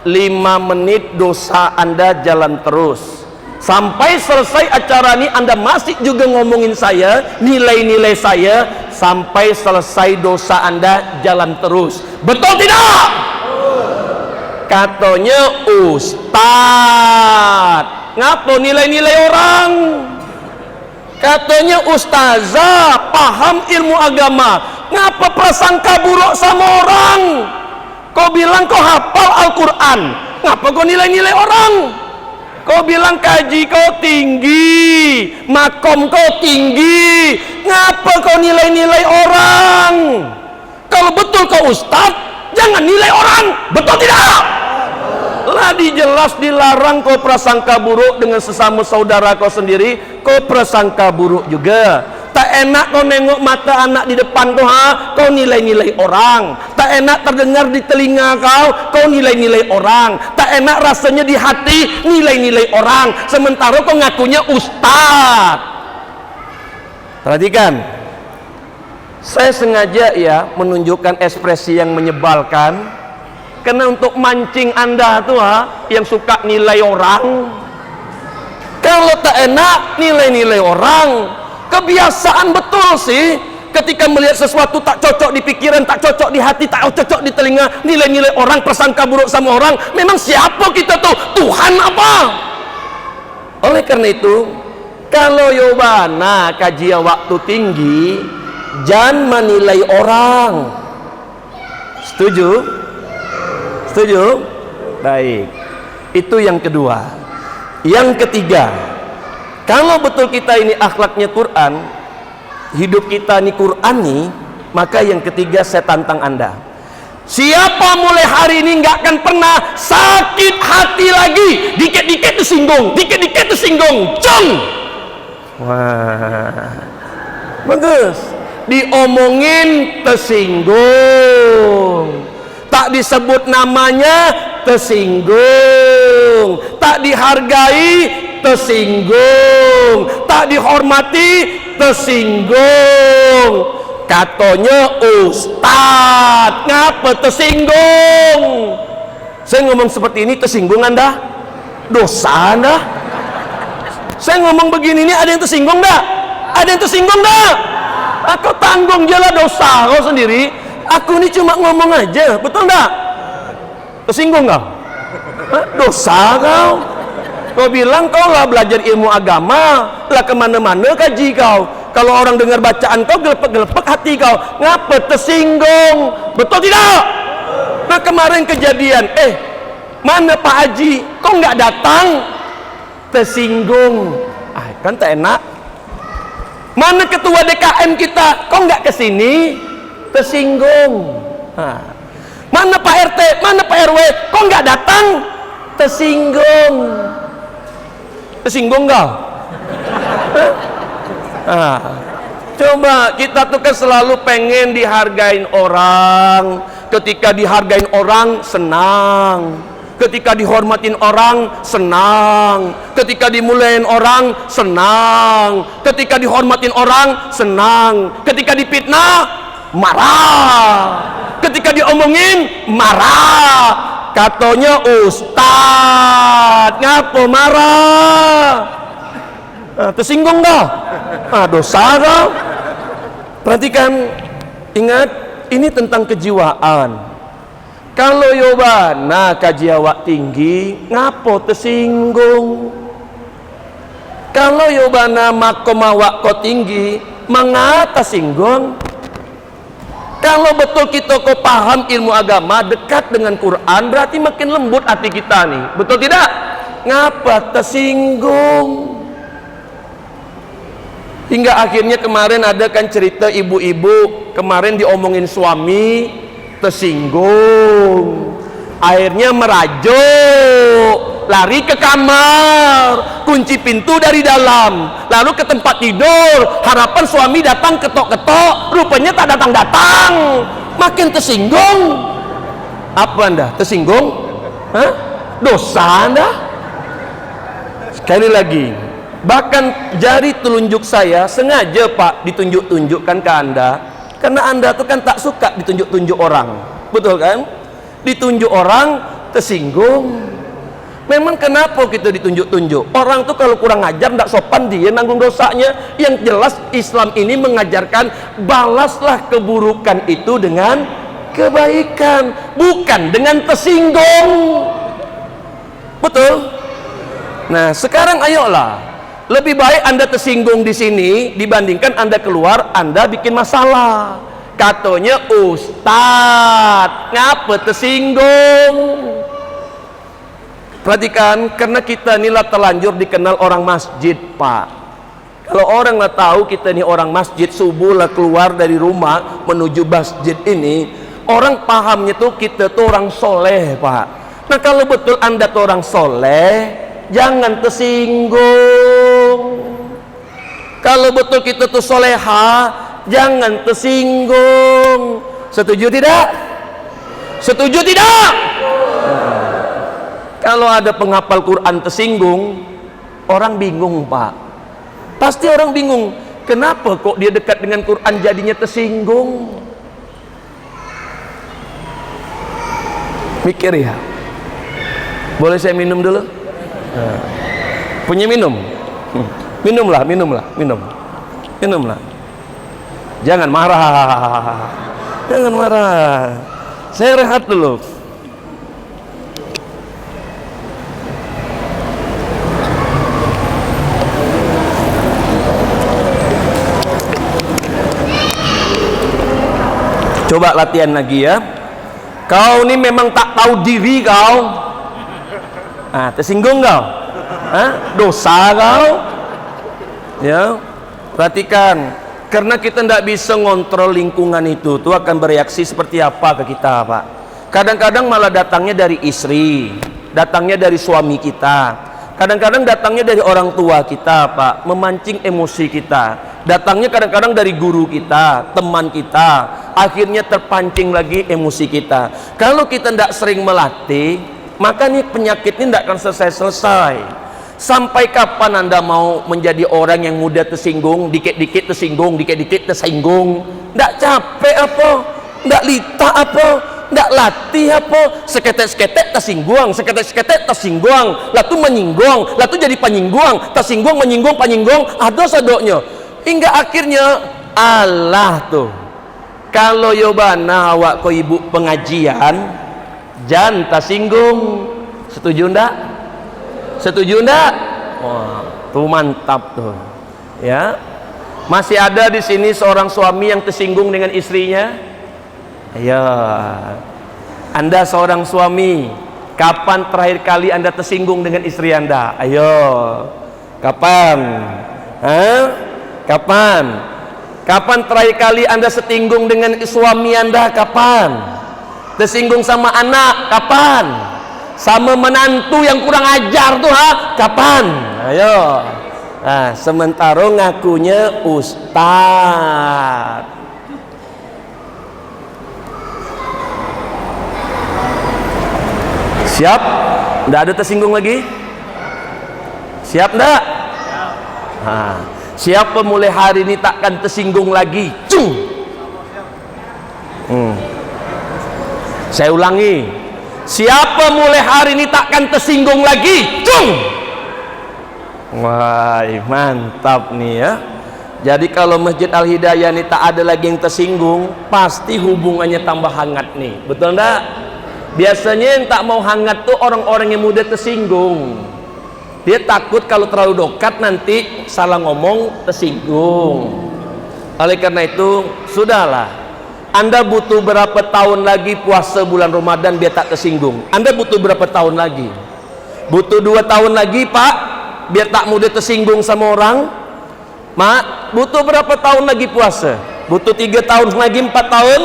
5 menit dosa Anda jalan terus. Sampai selesai acara ini Anda masih juga ngomongin saya, nilai-nilai saya, sampai selesai dosa Anda jalan terus. Betul tidak? Katanya Ustadz, ngapo nilai-nilai orang? Katanya ustazah paham ilmu agama, ngapa prasangka buruk sama orang? Kau bilang kau hafal Al-Quran, ngapa kau nilai-nilai orang? Kau bilang kaji kau tinggi, makom kau tinggi, ngapa kau nilai-nilai orang? Kalau betul kau ustadz, jangan nilai orang, betul tidak? Lah dijelas dilarang kau prasangka buruk dengan sesama saudara kau sendiri, kau prasangka buruk juga. Tak enak kau nengok mata anak di depan kau, kau nilai-nilai orang. Tak enak terdengar di telinga kau nilai-nilai orang. Tak enak rasanya di hati, nilai-nilai orang. Sementara kau ngakunya ustaz. Perhatikan, saya sengaja ya menunjukkan ekspresi yang menyebalkan, karena untuk mancing Anda tuh yang suka nilai orang. Kalau tak enak nilai-nilai orang, kebiasaan betul sih. Ketika melihat sesuatu tak cocok di pikiran, tak cocok di hati, tak cocok di telinga, nilai-nilai orang, prasangka buruk sama orang. Memang siapa kita tuh? Tuhan apa? Oleh karena itu, kalau yobana kajian waktu tinggi, jangan menilai orang. Setuju? Setuju? Baik. Itu yang kedua. Yang ketiga, kalau betul kita ini akhlaknya Quran, hidup kita ini Qurani, maka yang ketiga saya tantang Anda. Siapa mulai hari ini nggak akan pernah sakit hati lagi, dikit-dikit tersinggung, dikit-dikit tersinggung, cung. Wah, bagus. Diomongin tersinggung, tak disebut namanya tersinggung, tak dihargai tersinggung, tak dihormati tersinggung. Katanya ustadz, ngapa tersinggung? Saya ngomong seperti ini tersinggung Anda? Dosa Anda? Saya ngomong begini ini ada yang tersinggung enggak? Ada yang tersinggung enggak? Aku tanggung jelah dosa kau sendiri. Aku ini cuma ngomong aja, betul enggak? Tersinggung kau? Dosa kau? Kau bilang kau lah belajar ilmu agama, lah kemana-mana kaji kau. Kalau orang dengar bacaan kau, gelepek-gelepek hati kau. Ngapa? Tersinggung. Betul tidak? Nah kemarin kejadian, mana Pak Haji? Kok nggak datang? Tersinggung. Kan tak enak. Mana ketua DKM kita? Kok nggak kesini? Tersinggung. Mana Pak RT? Mana Pak RW? Kok nggak datang? Tersinggung. Tersinggung kau? Coba kita tuh kan selalu pengen dihargain orang. Ketika dihargain orang senang, ketika dihormatin orang senang, ketika dimulain orang senang, ketika dihormatin orang senang, ketika dipitnah marah, ketika diomongin marah. Katanya Ustadz, ngapa marah? Tersinggung dah. Dosa dah. Perhatikan, ingat, ini tentang kejiwaan. Kalau yobana kaji awak tinggi, ngapo tersinggung? Kalau yobana makom awak ko tinggi, mengapa tersinggung? Kalau betul kita kau paham ilmu agama, dekat dengan Quran, berarti makin lembut hati kita nih. Betul tidak? Ngapa tersinggung? Hingga akhirnya kemarin ada kan cerita ibu-ibu, kemarin diomongin suami, tersinggung. Akhirnya merajuk, lari ke kamar, kunci pintu dari dalam, lalu ke tempat tidur, harapan suami datang ketok-ketok, rupanya tak datang-datang. Makin tersinggung. Apa anda? Tersinggung? Dosa anda? Sekali lagi, bahkan jari telunjuk saya sengaja Pak ditunjuk-tunjukkan ke anda, karena anda tuh kan tak suka ditunjuk-tunjuk orang, betul kan? Ditunjuk orang tersinggung. Memang kenapa kita ditunjuk-tunjuk? Orang tuh kalau kurang ajar, tidak sopan, dia nanggung dosanya. Yang jelas Islam ini mengajarkan balaslah keburukan itu dengan kebaikan, bukan dengan tersinggung. Betul? Nah sekarang ayolah, lebih baik anda tersinggung di sini dibandingkan anda keluar, anda bikin masalah. Katanya Ustadz, ngapa tersinggung? Perhatikan, karena kita inilah terlanjur dikenal orang masjid Pak. Kalau orang nggak tahu kita ini orang masjid, subuh lah keluar dari rumah menuju masjid ini, orang pahamnya tuh kita tuh orang soleh Pak. Nah kalau betul anda tuh orang soleh, jangan tersinggung. Kalau betul kita tuh soleha, jangan tersinggung. Setuju tidak? Setuju tidak? Kalau ada penghafal Quran tersinggung, orang bingung Pak. Pasti orang bingung, kenapa kok dia dekat dengan Quran jadinya tersinggung? Mikir ya. Boleh saya minum dulu? Punya minum? Minumlah. Jangan marah. Jangan marah. Saya rehat dulu. Coba latihan lagi ya. Kau ini memang tak tahu diri kau. Tersinggung kau? Dosa kau? Ya, perhatikan. Karena kita tidak bisa ngontrol lingkungan itu akan bereaksi seperti apa ke kita Pak. Kadang-kadang malah datangnya dari istri, datangnya dari suami kita, kadang-kadang datangnya dari orang tua kita Pak, memancing emosi kita. Datangnya kadang-kadang dari guru kita, teman kita, akhirnya terpancing lagi emosi kita. Kalau kita tidak sering melatih, maka nih penyakit ini tidak akan selesai-selesai. Sampai kapan anda mau menjadi orang yang mudah tersinggung, dikit-dikit tersinggung, dikit-dikit tersinggung? Tidak capek apa? Tidak lita apa? Tidak latih apa? Seketek-seketek tersinggung, seketek-seketek tersinggung, lalu menyinggung, lalu jadi penyinggung, tersinggung, menyinggung, penyinggung, ada sadoknya. Hingga akhirnya Allah tuh, kalau yobana awak ko ibu pengajian, jangan tersinggung. Setuju ndak? Setuju ndak? Wah, tuh mantap tuh. Ya. Masih ada di sini seorang suami yang tersinggung dengan istrinya? Ayo, Anda seorang suami, kapan terakhir kali Anda tersinggung dengan istri Anda? Ayo, kapan? Kapan? Kapan terakhir kali Anda setinggung dengan suami Anda? Kapan? Tersinggung sama anak? Kapan? Sama menantu yang kurang ajar tuh, kapan? Ayo. Nah, sementara ngakunya ustaz. Siap? Nggak ada tersinggung lagi? Siap nggak? Nah, siapa mulai hari ini takkan tersinggung lagi? Cung! Saya ulangi, siapa mulai hari ini takkan tersinggung lagi? Cung! Wah, mantap nih ya. Jadi kalau Masjid Al-Hidayah ini tak ada lagi yang tersinggung, pasti hubungannya tambah hangat nih. Betul enggak? Biasanya yang tak mau hangat tuh orang-orang yang mudah tersinggung. Dia takut kalau terlalu dekat nanti salah ngomong tersinggung. Oleh karena itu, sudahlah. Anda butuh berapa tahun lagi puasa bulan Ramadan biar tak tersinggung? Anda butuh berapa tahun lagi? Butuh 2 tahun lagi, Pak, biar tak mudah tersinggung sama orang? Mak, butuh berapa tahun lagi puasa? Butuh 3 tahun lagi, 4 tahun?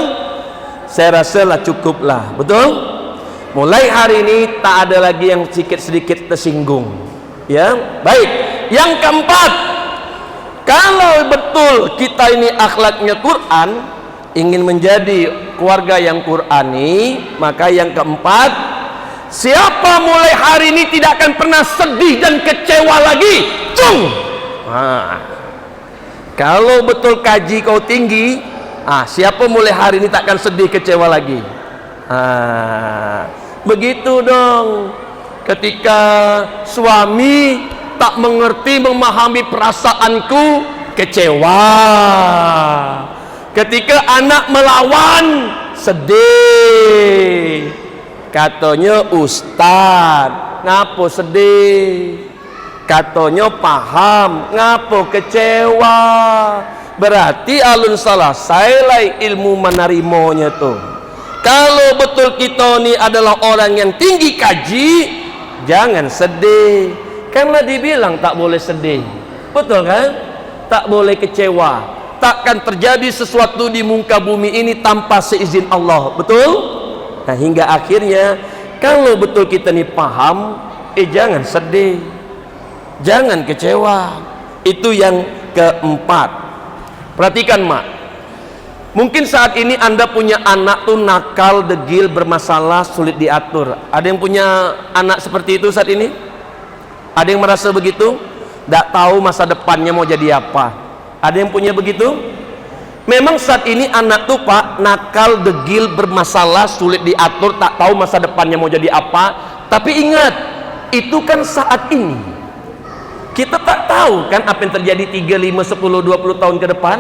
Saya rasa lah cukup lah, betul? Mulai hari ini tak ada lagi yang sedikit-sedikit tersinggung. Ya, baik. Yang keempat, kalau betul kita ini akhlaknya Quran, ingin menjadi keluarga yang Qurani, maka yang keempat, siapa mulai hari ini tidak akan pernah sedih dan kecewa lagi? Cung! Kalau betul kaji kau tinggi, siapa mulai hari ini takkan sedih kecewa lagi? Begitu dong. Ketika suami tak mengerti memahami perasaanku, kecewa. Ketika anak melawan, sedih. Katanya ustad, ngapo sedih? Katanya paham, ngapo kecewa? Berarti alun salah saya ilmu menerimonya tuh. Kalau betul kita ini adalah orang yang tinggi kaji, jangan sedih. Karena dibilang tak boleh sedih. Betul kan? Tak boleh kecewa. Takkan terjadi sesuatu di muka bumi ini tanpa seizin Allah. Betul? Nah, hingga akhirnya kalau betul kita ini paham, jangan sedih, jangan kecewa. Itu yang keempat. Perhatikan, Mak. Mungkin saat ini Anda punya anak tuh nakal, degil, bermasalah, sulit diatur. Ada yang punya anak seperti itu saat ini? Ada yang merasa begitu? Tidak tahu masa depannya mau jadi apa. Ada yang punya begitu? Memang saat ini anak tuh, Pak, nakal, degil, bermasalah, sulit diatur, tak tahu masa depannya mau jadi apa. Tapi ingat, itu kan saat ini. Kita tak tahu kan apa yang terjadi 3, 5, 10, 20 tahun ke depan.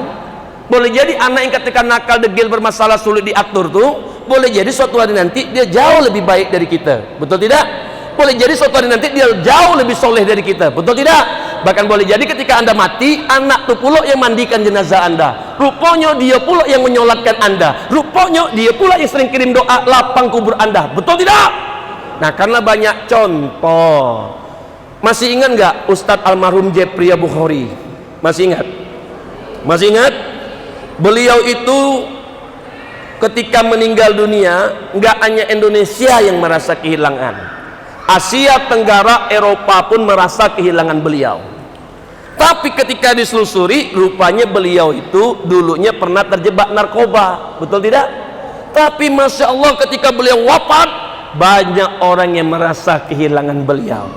Boleh jadi anak yang ketika nakal, degil, bermasalah, sulit diatur tuh, boleh jadi suatu hari nanti dia jauh lebih baik dari kita. Betul tidak? Boleh jadi suatu hari nanti dia jauh lebih soleh dari kita. Betul tidak? Bahkan boleh jadi ketika Anda mati, anak tuh pula yang mandikan jenazah Anda. Rupanya dia pula yang menyolatkan Anda. Rupanya dia pula yang sering kirim doa lapang kubur Anda. Betul tidak? Nah, karena banyak contoh. Masih ingat nggak Ustadz almarhum Jepri Bukhari? Masih ingat? Masih ingat? Beliau itu ketika meninggal dunia, nggak hanya Indonesia yang merasa kehilangan, Asia Tenggara, Eropa pun merasa kehilangan beliau. Tapi ketika diselusuri, rupanya beliau itu dulunya pernah terjebak narkoba. Betul tidak? Tapi Masya Allah, ketika beliau wafat, banyak orang yang merasa kehilangan beliau.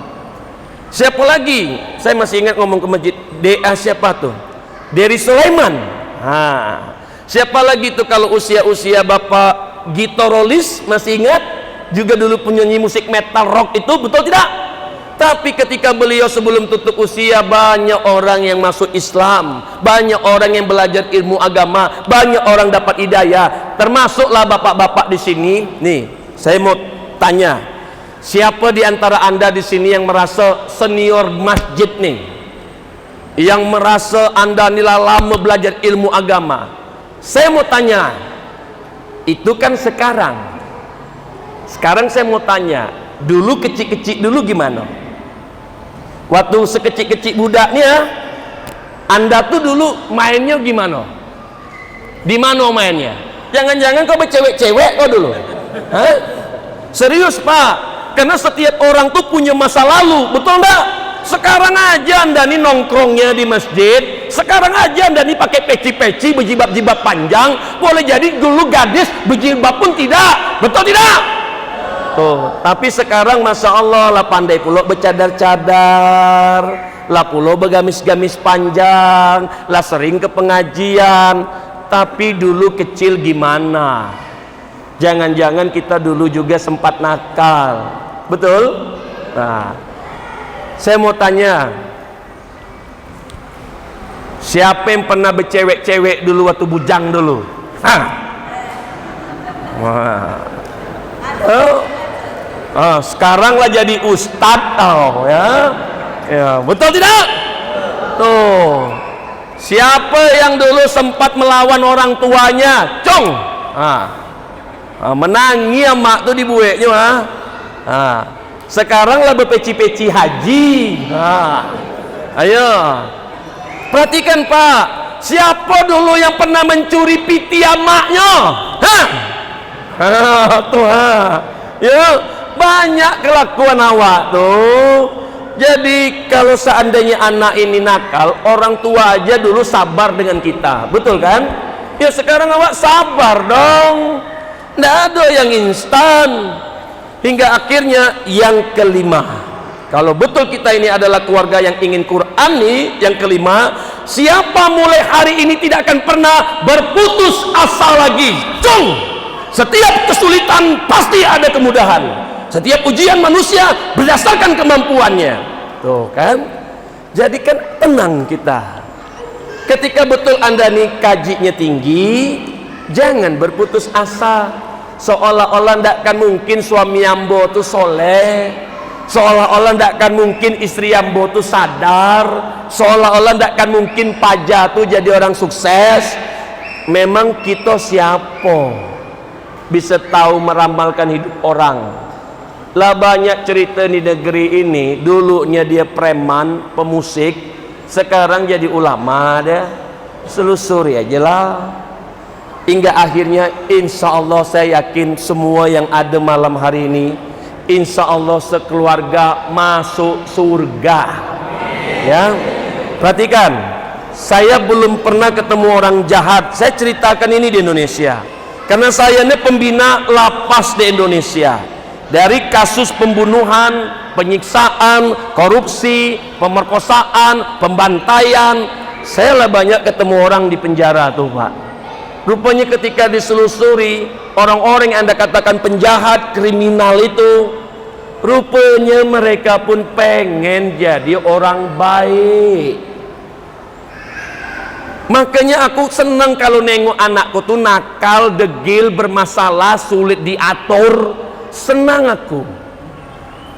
Siapa lagi? Saya masih ingat ngomong ke masjid, DA siapa tuh? Dery Sulaiman. Siapa lagi tuh kalau usia-usia Bapak Gitorolis, masih ingat? Juga dulu penyanyi musik metal rock itu, betul tidak? Tapi ketika beliau sebelum tutup usia, banyak orang yang masuk Islam, banyak orang yang belajar ilmu agama, banyak orang dapat hidayah. Termasuklah bapak-bapak di sini. Nih, saya mau tanya, siapa di antara Anda di sini yang merasa senior masjid nih? yang merasa Anda nilai lama belajar ilmu agama, saya mau tanya, itu kan sekarang saya mau tanya, dulu kecil-kecil dulu gimana? Waktu sekecil-kecil budaknya, Anda tuh dulu mainnya gimana? Di mana mainnya? Jangan-jangan kau bercewek-cewek kau dulu? Hah? Serius Pak, karena setiap orang tuh punya masa lalu, betul enggak? Sekarang aja Anda nih nongkrongnya di masjid, sekarang aja Anda nih pakai peci-peci, berjilbab-jilbab panjang, boleh jadi dulu gadis berjilbab pun tidak, betul tidak? Tuh, tapi sekarang Masya Allah lah pandai pula bercadar-cadar, lah pula bergamis-gamis panjang, lah sering ke pengajian. Tapi dulu kecil gimana? Jangan-jangan kita dulu juga sempat nakal, betul? Nah, saya mau tanya, siapa yang pernah bercewek-cewek dulu waktu bujang dulu? Hah? Wah. Sekarang lah jadi ustadz, ya, betul tidak? Tuh, siapa yang dulu sempat melawan orang tuanya, cong, menangi ya mak tuh dibueknya, sekarang lah berpeci-peci haji, ayo, perhatikan Pak, siapa dulu yang pernah mencuri piti amaknya, tuh, ya. Banyak kelakuan awak tuh. Jadi kalau seandainya anak ini nakal, orang tua aja dulu sabar dengan kita, betul kan? Ya sekarang awak sabar dong, nggak ada yang instan. Hingga akhirnya yang kelima, kalau betul kita ini adalah keluarga yang ingin Quran nih, yang kelima, siapa mulai hari ini tidak akan pernah berputus asa lagi. Cung, setiap kesulitan pasti ada kemudahan. Setiap ujian manusia berdasarkan kemampuannya. Tuh kan? Jadi kan tenang kita. Ketika betul Anda nih kajinya tinggi, jangan berputus asa. Seolah-olah tidak akan mungkin suami ambo itu soleh, seolah-olah tidak akan mungkin istri ambo itu sadar, seolah-olah tidak akan mungkin pajak itu jadi orang sukses. Memang kita siapa bisa tahu meramalkan hidup orang? Lah banyak cerita di negeri ini, dulunya dia preman, pemusik, sekarang jadi ulama dia. Selusuri aja lah. Hingga akhirnya insya Allah saya yakin semua yang ada malam hari ini, insya Allah sekeluarga masuk surga. Ya, perhatikan, saya belum pernah ketemu orang jahat. Saya ceritakan ini di Indonesia, karena saya ini pembina lapas di Indonesia. Dari kasus pembunuhan, penyiksaan, korupsi, pemerkosaan, pembantaian, saya lah banyak ketemu orang di penjara tuh Pak. Rupanya ketika diselusuri, orang-orang yang Anda katakan penjahat, kriminal itu, rupanya mereka pun pengen jadi orang baik. Makanya aku senang kalau nengok anakku tuh nakal, degil, bermasalah, sulit diatur. Senang aku.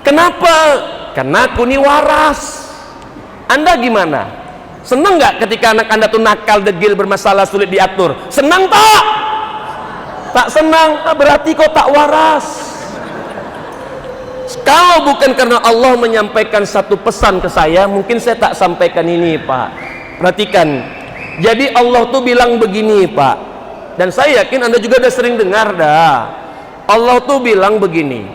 Kenapa? Karena aku ini waras. Anda gimana? Senang nggak ketika anak Anda tuh nakal, degil, bermasalah, sulit diatur? Senang tak? Tak senang, berarti kau tak waras. Kalau bukan karena Allah menyampaikan satu pesan ke saya, mungkin saya tak sampaikan ini Pak. Perhatikan, jadi Allah tuh bilang begini Pak, dan saya yakin Anda juga udah sering dengar dah. Allah tuh bilang begini,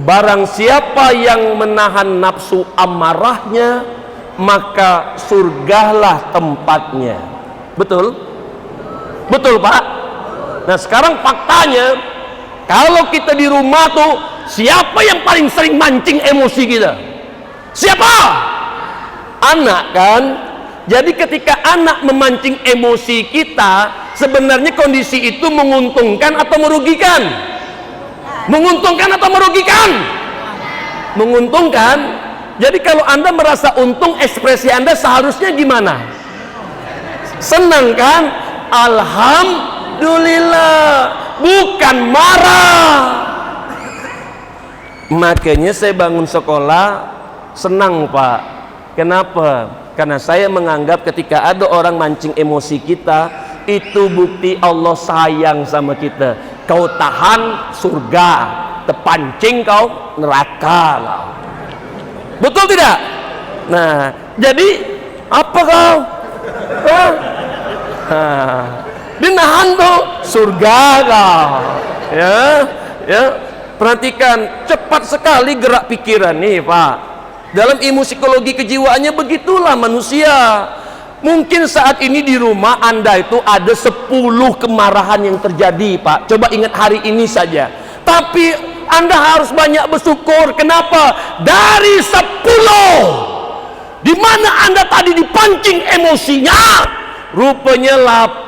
barang siapa yang menahan nafsu amarahnya, maka surgalah tempatnya. Betul? Betul Pak? Nah sekarang faktanya, kalau kita di rumah tuh, siapa yang paling sering mancing emosi kita? Siapa? Anak kan? Jadi ketika anak memancing emosi kita, sebenarnya kondisi itu menguntungkan atau merugikan? Menguntungkan atau merugikan? Menguntungkan. Jadi kalau Anda merasa untung, ekspresi Anda seharusnya gimana? Senang kan? Alhamdulillah, bukan marah. Makanya saya bangun sekolah senang Pak. Kenapa? Karena saya menganggap ketika ada orang mancing emosi kita, itu bukti Allah sayang sama kita. Kau tahan surga, terpancing kau neraka kau. Betul tidak? Nah, jadi apa kau? Dinahan tuh surga kau. Ya. Perhatikan, cepat sekali gerak pikiran nih, Pak. Dalam ilmu psikologi kejiwaannya begitulah manusia. Mungkin saat ini di rumah Anda itu ada 10 kemarahan yang terjadi, Pak. Coba ingat hari ini saja. Tapi Anda harus banyak bersyukur. Kenapa? Dari 10 di mana Anda tadi dipancing emosinya, rupanya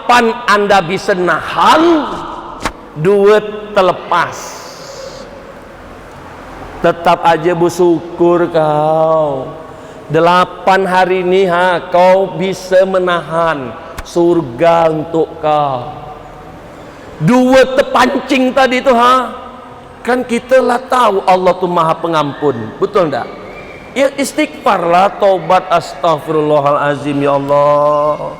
8 Anda bisa nahan, 2 terlepas. Tetap aja bersyukur kau. 8 hari ini kau bisa menahan surga untuk kau. 2 terpancing tadi itu kan kita lah tahu Allah tuh maha pengampun, betul enggak? Ya istighfarlah, taubat, astagfirullahalazim, ya Allah.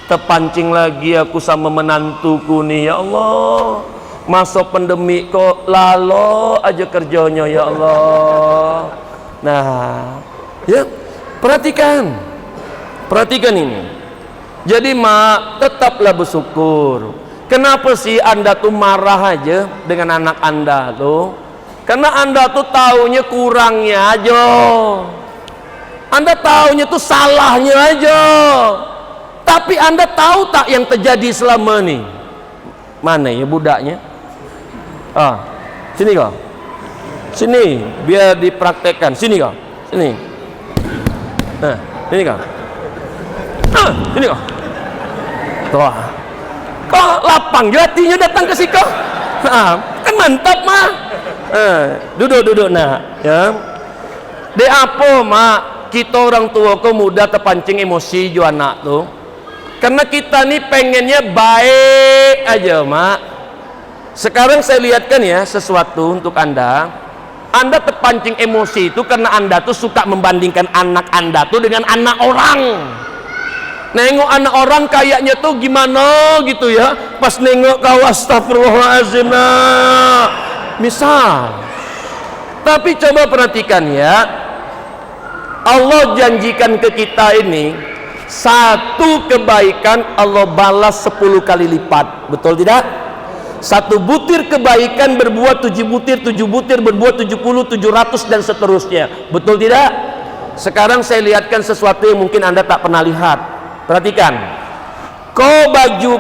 Terpancing lagi aku sama menantuku nih, ya Allah. Masa pandemi kok lalo aja kerjanya, ya Allah. Nah, ya perhatikan ini. Jadi mak, tetaplah bersyukur. Kenapa sih Anda tuh marah aja dengan anak Anda tuh? Karena Anda tuh taunya kurangnya aja. Anda taunya tuh salahnya aja. Tapi Anda tahu tak yang terjadi selama ini? Mana ya budaknya? Sini kau. Sini, biar dipraktekkan. Sini kau. Sini. Sini kau. Sini kau. Tuh. Kok lapang hatinya datang ke situ? Kan mantap mah. Duduk nak, ya. De apa mak? Kita orang tua kok mudah terpancing emosi jo anak tuh. Karena kita nih pengennya baik aja mak. Sekarang saya lihatkan ya sesuatu untuk Anda. Anda terpancing emosi itu karena Anda tuh suka membandingkan anak Anda tuh dengan anak orang. Nengok anak orang kayaknya tuh gimana gitu ya. Pas nengok kau, astagfirullahaladzim, misal. Tapi coba perhatikan ya. Allah janjikan ke kita ini, satu kebaikan Allah balas 10 kali lipat. Betul tidak? 1 butir kebaikan berbuat 7 butir, 7 butir berbuat 70, 700 dan seterusnya. Betul tidak? Sekarang saya lihatkan sesuatu yang mungkin Anda tak pernah lihat. Perhatikan. Kau baju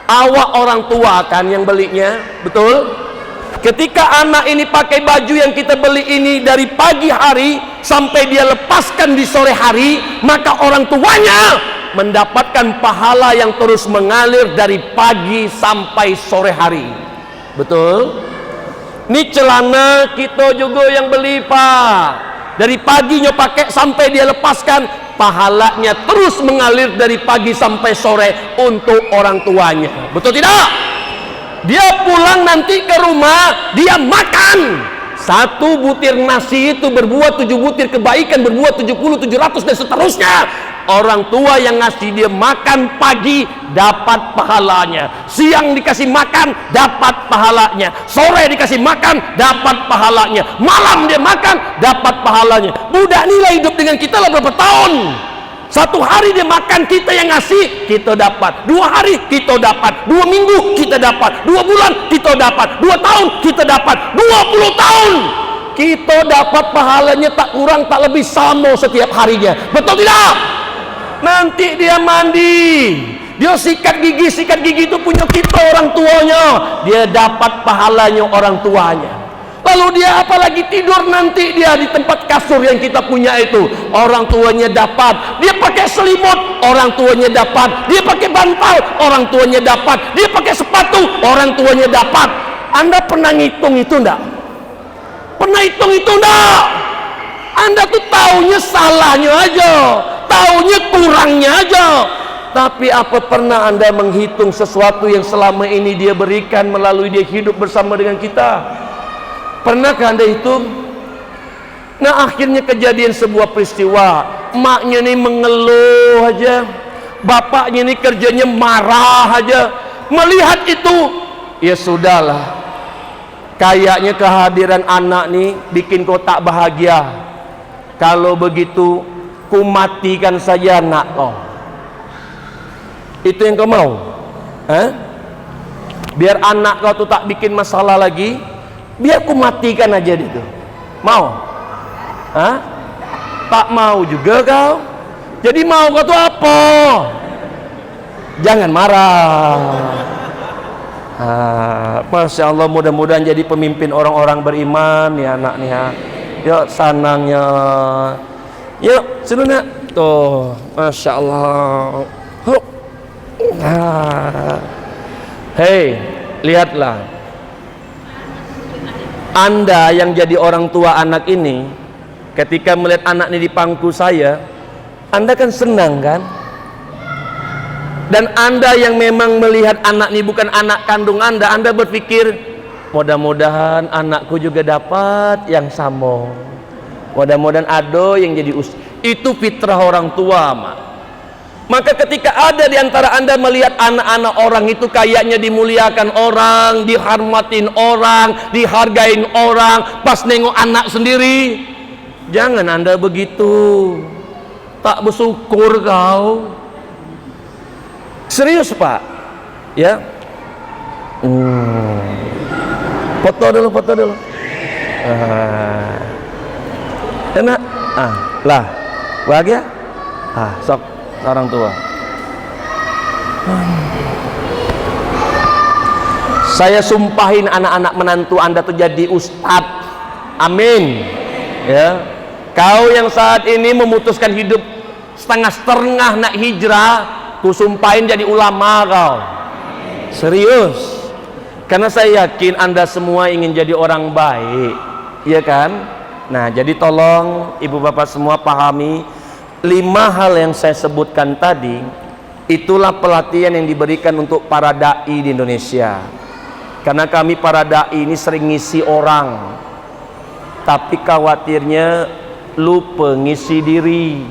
awak orang tua kan yang belinya, betul? Ketika anak ini pakai baju yang kita beli ini dari pagi hari sampai dia lepaskan di sore hari, maka orang tuanya mendapatkan pahala yang terus mengalir dari pagi sampai sore hari. Betul? Ini celana kita juga yang beli, Pak. Dari paginya pakai sampai dia lepaskan, pahalanya terus mengalir dari pagi sampai sore untuk orang tuanya. Betul tidak? Dia pulang nanti ke rumah, dia makan 1 butir nasi itu berbuat 7 butir kebaikan, berbuat 70, 700 dan seterusnya. Orang tua yang ngasih dia makan pagi dapat pahalanya, siang dikasih makan dapat pahalanya, sore dikasih makan dapat pahalanya, malam dia makan dapat pahalanya. Budak ini lah hidup dengan kita lah berapa tahun. 1 hari dia makan, kita yang ngasih, kita dapat. 2 hari kita dapat, 2 minggu kita dapat, 2 bulan kita dapat, 2 tahun kita dapat, 20 tahun kita dapat pahalanya, tak kurang tak lebih sama setiap harinya. Betul tidak? Nanti dia mandi, dia sikat gigi itu punya kita orang tuanya, dia dapat pahalanya orang tuanya. Lalu dia apalagi tidur nanti dia di tempat kasur yang kita punya itu, orang tuanya dapat. Dia pakai selimut, orang tuanya dapat. Dia pakai bantal, orang tuanya dapat. Dia pakai sepatu, orang tuanya dapat. Anda pernah ngitung itu enggak? Pernah hitung itu enggak? Anda tuh taunya salahnya aja, taunya kurangnya aja. Tapi apa pernah Anda menghitung sesuatu yang selama ini dia berikan melalui dia hidup bersama dengan kita? Pernahkah Anda hitung? Nah akhirnya kejadian sebuah peristiwa, emaknya ini mengeluh aja, bapaknya ini kerjanya marah aja. Melihat itu, ya sudahlah, kayaknya kehadiran anak nih bikin kau tak bahagia. Kalau begitu ku matikan saja anak kau. Itu yang kau mau? Biar anak kau tuh tak bikin masalah lagi, biar ku matikan aja itu. Mau? Tak mau juga kau. Jadi mau kau tuh apa? Jangan marah. Masya Allah, mudah-mudahan jadi pemimpin orang-orang beriman ya anak nih ya. Yuk sanangnya. Yuk sini nak. Tuh, Masya Allah. Hei, lihatlah. Anda yang jadi orang tua anak ini, ketika melihat anak ini di pangku saya, Anda kan senang kan? Dan Anda yang memang melihat anak ini bukan anak kandung Anda berpikir, mudah-mudahan anakku juga dapat yang sama. Mudah-mudahan ada yang jadi itu fitrah orang tua, Mak. Maka ketika ada di antara Anda melihat anak-anak orang itu kayaknya dimuliakan orang, dihormatin orang, dihargain orang, pas nengok anak sendiri, jangan Anda begitu. Tak bersyukur kau. Serius Pak. Ya. Foto dulu. Enak. Lah. Bahagia? Sok orang tua. Saya sumpahin anak-anak menantu Anda tuh jadi ustadz. Amin. Ya. Kau yang saat ini memutuskan hidup setengah-setengah nak hijrah, kusumpahin jadi ulama kau. Serius. Karena saya yakin Anda semua ingin jadi orang baik, iya kan? Nah, jadi tolong ibu bapak semua pahami 5 hal yang saya sebutkan tadi. Itulah pelatihan yang diberikan untuk para dai di Indonesia. Karena kami para dai ini sering ngisi orang, tapi khawatirnya lupa ngisi diri.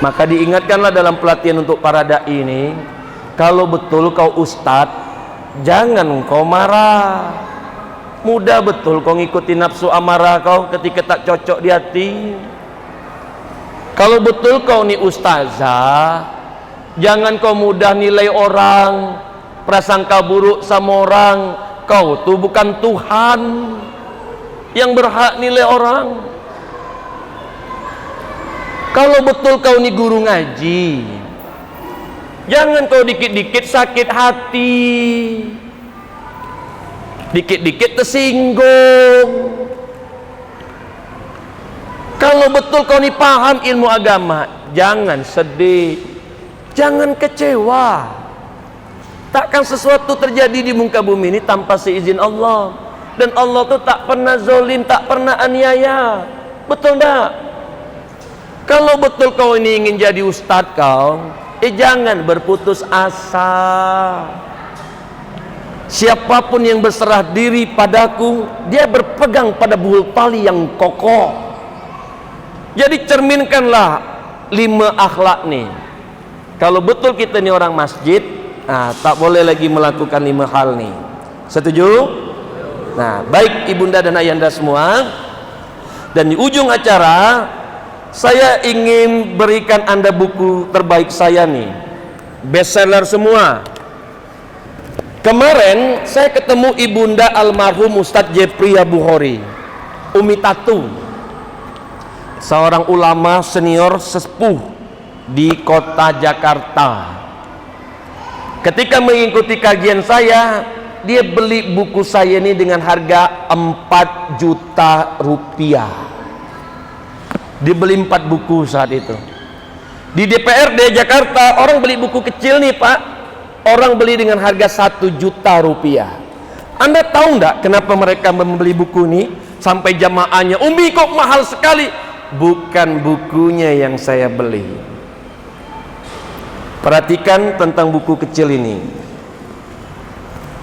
Maka diingatkanlah dalam pelatihan untuk para dai ini, kalau betul kau ustadz, jangan kau marah. Mudah betul kau ngikuti nafsu amarah kau ketika tak cocok di hati. Kalau betul kau nih ustazah, jangan kau mudah nilai orang, prasangka buruk sama orang. Kau tuh bukan Tuhan yang berhak nilai orang. Kalau betul kau nih guru ngaji, jangan kau dikit-dikit sakit hati, dikit-dikit tersinggung. Kalau betul kau nih paham ilmu agama, jangan sedih, jangan kecewa. Takkan sesuatu terjadi di muka bumi ini tanpa seizin Allah. Dan Allah tuh tak pernah zolim, tak pernah aniaya. Betul enggak? Kalau betul kau ini ingin jadi ustadz kau, jangan berputus asa. Siapapun yang berserah diri padaku, dia berpegang pada buhul tali yang kokoh. Jadi cerminkanlah 5 akhlak nih. Kalau betul kita ini orang masjid, tak boleh lagi melakukan 5 hal nih. Setuju? Nah, baik ibunda dan ayanda semua. Dan di ujung acara, saya ingin berikan Anda buku terbaik saya nih, bestseller semua. Kemarin saya ketemu ibunda almarhum Ustadz Jepri Bukhari, Umi Tatu, seorang ulama senior sesepuh di kota Jakarta. Ketika mengikuti kajian saya, dia beli buku saya ini dengan harga 4 juta rupiah. Dibeli 4 buku saat itu. Di DPRD Jakarta orang beli buku kecil nih Pak, orang beli dengan harga 1 juta rupiah. Anda tahu nggak kenapa mereka membeli buku ini sampai jamaahnya, Umi kok mahal sekali? Bukan bukunya yang saya beli. Perhatikan tentang buku kecil ini.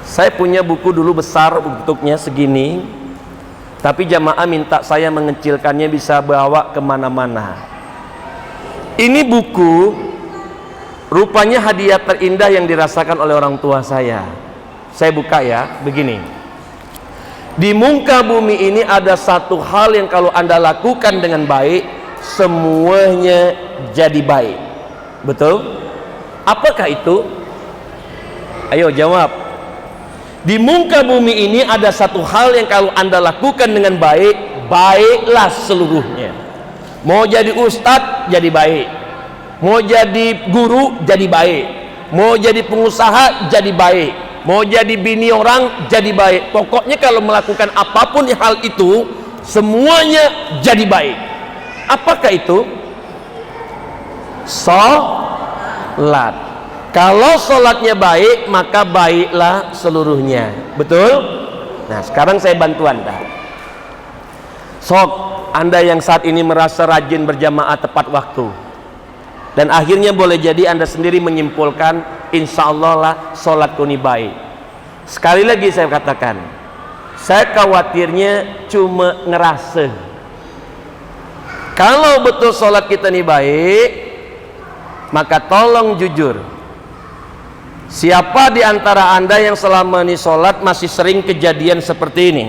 Saya punya buku dulu besar bentuknya segini. Tapi jamaah minta saya mengecilkannya, bisa bawa kemana-mana. Ini buku rupanya hadiah terindah yang dirasakan oleh orang tua saya. Saya buka ya, begini. Di muka bumi ini ada satu hal yang kalau Anda lakukan dengan baik, semuanya jadi baik. Betul? Apakah itu? Ayo jawab. Di muka bumi ini ada satu hal yang kalau Anda lakukan dengan baik, baiklah seluruhnya. Mau jadi ustadz, jadi baik. Mau jadi guru, jadi baik. Mau jadi pengusaha, jadi baik. Mau jadi bini orang, jadi baik. Pokoknya kalau melakukan apapun hal itu, semuanya jadi baik. Apakah itu? Salat. Kalau sholatnya baik, maka baiklah seluruhnya. Betul? Nah, sekarang saya bantu Anda. Sok, Anda yang saat ini merasa rajin berjamaah tepat waktu, dan akhirnya boleh jadi Anda sendiri menyimpulkan, insya Allah lah sholatku ini baik. Sekali lagi saya katakan, saya khawatirnya cuma ngerasa. Kalau betul sholat kita ini baik, maka tolong jujur. Siapa di antara Anda yang selama ini sholat masih sering kejadian seperti ini?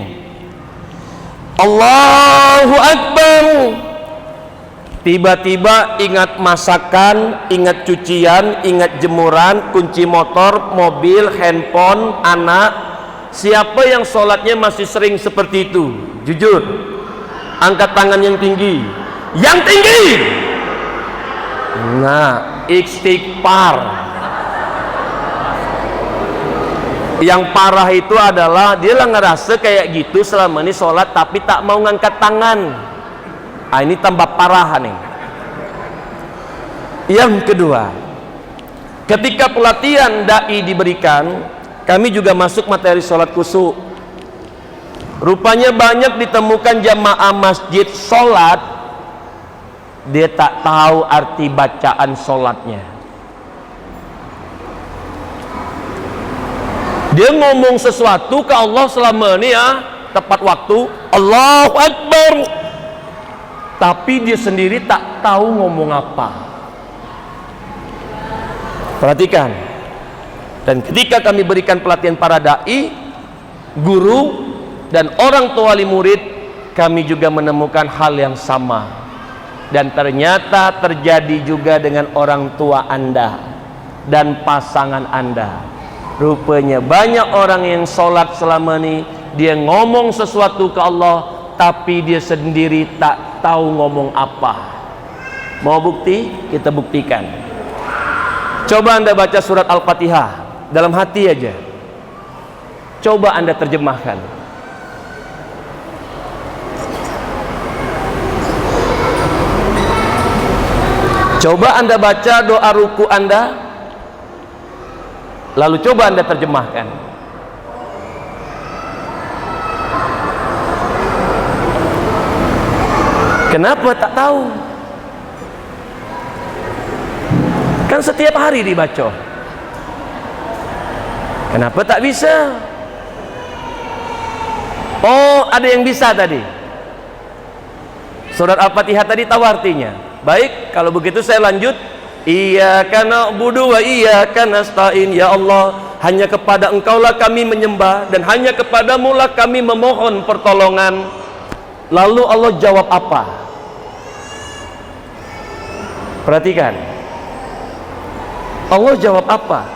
Allahu Akbar, tiba-tiba ingat masakan, ingat cucian, ingat jemuran, kunci motor, mobil, handphone, anak. Siapa yang sholatnya masih sering seperti itu? Jujur, angkat tangan yang tinggi. Yang tinggi. Nah, istighfar. Yang parah itu adalah dia lah ngerasa kayak gitu selama ini sholat tapi tak mau ngangkat tangan. Ah, ini tambah parah nih. Yang kedua, ketika pelatihan dai diberikan, kami juga masuk materi sholat khusyuk. Rupanya banyak ditemukan jamaah masjid sholat, dia tak tahu arti bacaan sholatnya. Dia ngomong sesuatu ke Allah selama ini ya, tepat waktu, Allahu Akbar, tapi dia sendiri tak tahu ngomong apa. Perhatikan. Dan ketika kami berikan pelatihan para dai, guru, dan orang tua wali murid, kami juga menemukan hal yang sama. Dan ternyata terjadi juga dengan orang tua Anda dan pasangan Anda. Rupanya banyak orang yang sholat selama ini, dia ngomong sesuatu ke Allah, tapi dia sendiri tak tahu ngomong apa. Mau bukti? Kita buktikan. Coba Anda baca surat Al-Fatihah dalam hati aja. Coba Anda terjemahkan. Coba Anda baca doa ruku Anda, lalu coba Anda terjemahkan. Kenapa tak tahu? Kan setiap hari dibaca. Kenapa tak bisa? Oh, ada yang bisa tadi. Surat Al-Fatihah tadi tahu artinya. Baik, kalau begitu saya lanjut. Iyyaka na'budu wa iyyaka nasta'in. Ya Allah, hanya kepada Engkaulah kami menyembah dan hanya kepadamu lah kami memohon pertolongan. Lalu Allah jawab apa? Perhatikan. Allah jawab apa?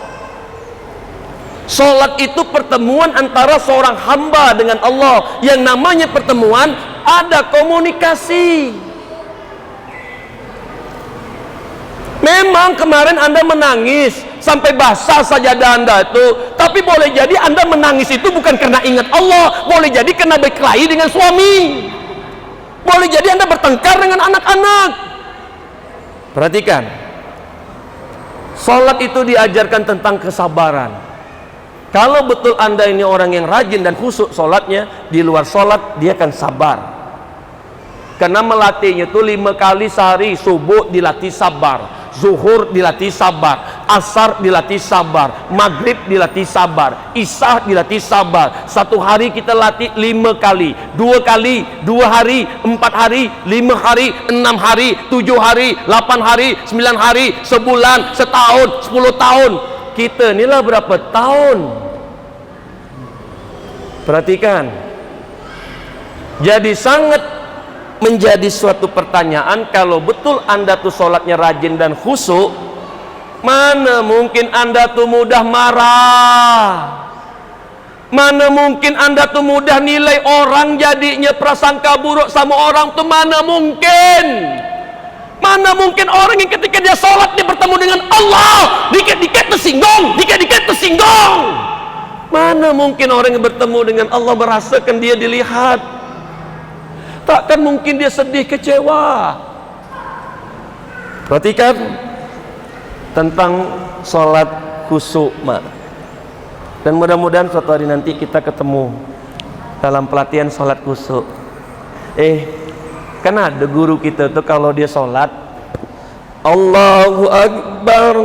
Salat itu pertemuan antara seorang hamba dengan Allah. Yang namanya pertemuan ada komunikasi. Memang kemarin Anda menangis sampai basah sajadah Anda itu, tapi boleh jadi Anda menangis itu bukan karena ingat Allah, boleh jadi karena berkelahi dengan suami, boleh jadi Anda bertengkar dengan anak-anak. Perhatikan, sholat itu diajarkan tentang kesabaran. Kalau betul Anda ini orang yang rajin dan khusyuk sholatnya, di luar sholat dia akan sabar. Karena melatihnya itu 5 kali sehari, subuh dilatih sabar, zuhur dilatih sabar, asar dilatih sabar, maghrib dilatih sabar, isya dilatih sabar. Satu hari kita latih 5 kali, 2 kali, 2 hari, 4 hari, 5 hari, 6 hari, 7 hari, 8 hari, 9 hari, sebulan, setahun, 10 tahun. Kita inilah berapa tahun? Perhatikan. Jadi sangat menjadi suatu pertanyaan, kalau betul Anda tuh sholatnya rajin dan khusyuk, mana mungkin Anda tuh mudah marah, mana mungkin Anda tuh mudah nilai orang, jadinya prasangka buruk sama orang tuh mana mungkin. Mana mungkin orang yang ketika dia sholat dia bertemu dengan Allah dikit-dikit tersinggung, dikit-dikit tersinggung. Mana mungkin orang yang bertemu dengan Allah merasakan dia dilihat. Takkan mungkin dia sedih, kecewa. Perhatikan tentang sholat khusyuk, dan mudah-mudahan suatu hari nanti kita ketemu dalam pelatihan sholat khusyuk. Kan ada guru kita tuh kalau dia sholat Allahu Akbar,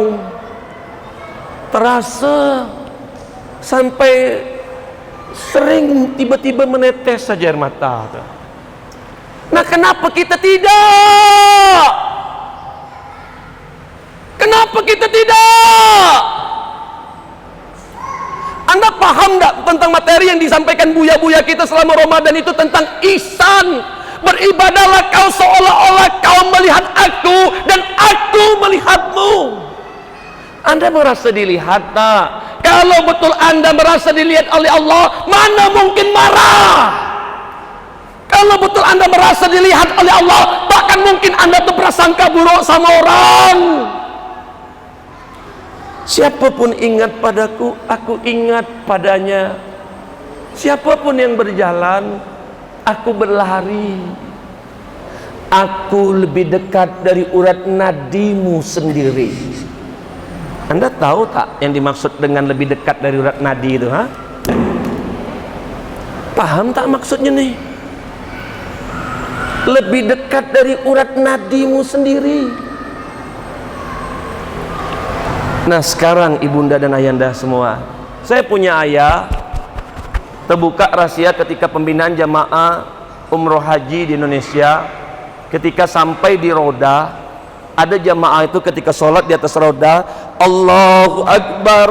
terasa sampai sering tiba-tiba menetes saja air mata tuh. Nah, kenapa kita tidak? Kenapa kita tidak? Anda paham enggak tentang materi yang disampaikan buya-buya kita selama Ramadan itu tentang ihsan? Beribadahlah kau seolah-olah kau melihat aku dan aku melihatmu. Anda merasa dilihat tak? Kalau betul Anda merasa dilihat oleh Allah, mana mungkin marah? Kalau betul Anda merasa dilihat oleh Allah, bahkan mungkin Anda tuh prasangka buruk sama orang. Siapapun ingat padaku, aku ingat padanya. Siapapun yang berjalan, aku berlari. Aku lebih dekat dari urat nadimu sendiri. Anda tahu tak yang dimaksud dengan lebih dekat dari urat nadi itu? Paham tak maksudnya nih? Lebih dekat dari urat nadimu sendiri. Nah, sekarang ibunda dan ayanda semua, saya punya ayah terbuka rahasia ketika pembinaan jamaah umroh haji di Indonesia. Ketika sampai di roda, ada jamaah itu ketika sholat di atas roda Allahu Akbar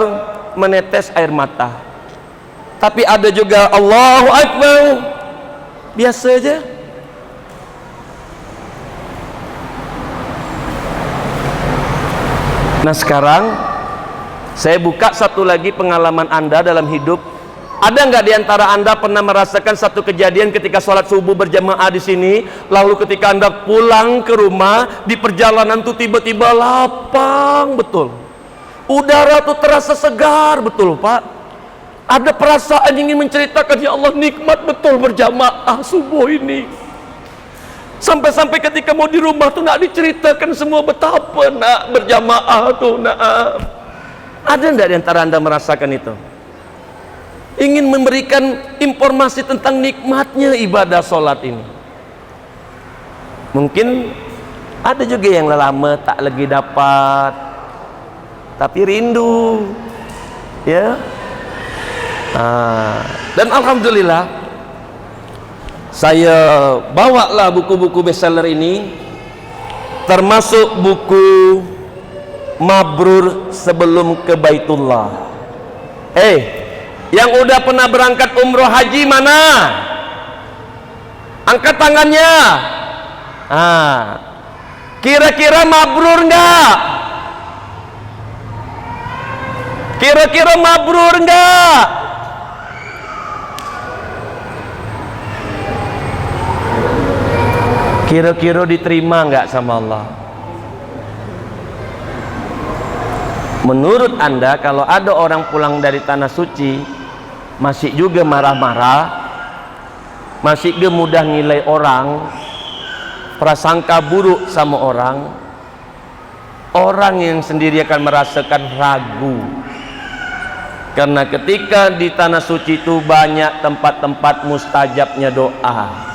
menetes air mata. Tapi ada juga Allahu Akbar biasa aja. Nah, sekarang saya buka satu lagi pengalaman Anda dalam hidup. Ada nggak di antara Anda pernah merasakan satu kejadian ketika sholat subuh berjamaah di sini, lalu ketika Anda pulang ke rumah di perjalanan tuh tiba-tiba lapang betul, udara tuh terasa segar betul, Pak. Ada perasaan ingin menceritakan, ya Allah nikmat betul berjamaah subuh ini. Sampai-sampai ketika mau di rumah tuh nak diceritakan semua betapa nak berjamaah tuh nak. Ada enggak di antara Anda merasakan itu? Ingin memberikan informasi tentang nikmatnya ibadah sholat ini. Mungkin ada juga yang lama tak lagi dapat, tapi rindu, ya. Dan alhamdulillah saya bawalah buku-buku bestseller ini, termasuk buku Mabrur Sebelum ke Baitullah. Yang udah pernah berangkat umroh haji mana? Angkat tangannya. Kira-kira mabrur enggak? Kira-kira mabrur enggak? Kira-kira diterima enggak sama Allah? Menurut Anda, kalau ada orang pulang dari tanah suci masih juga marah-marah, masih juga mudah nilai orang, prasangka buruk sama orang, orang yang sendiri akan merasakan ragu. Karena ketika di tanah suci itu banyak tempat-tempat mustajabnya doa.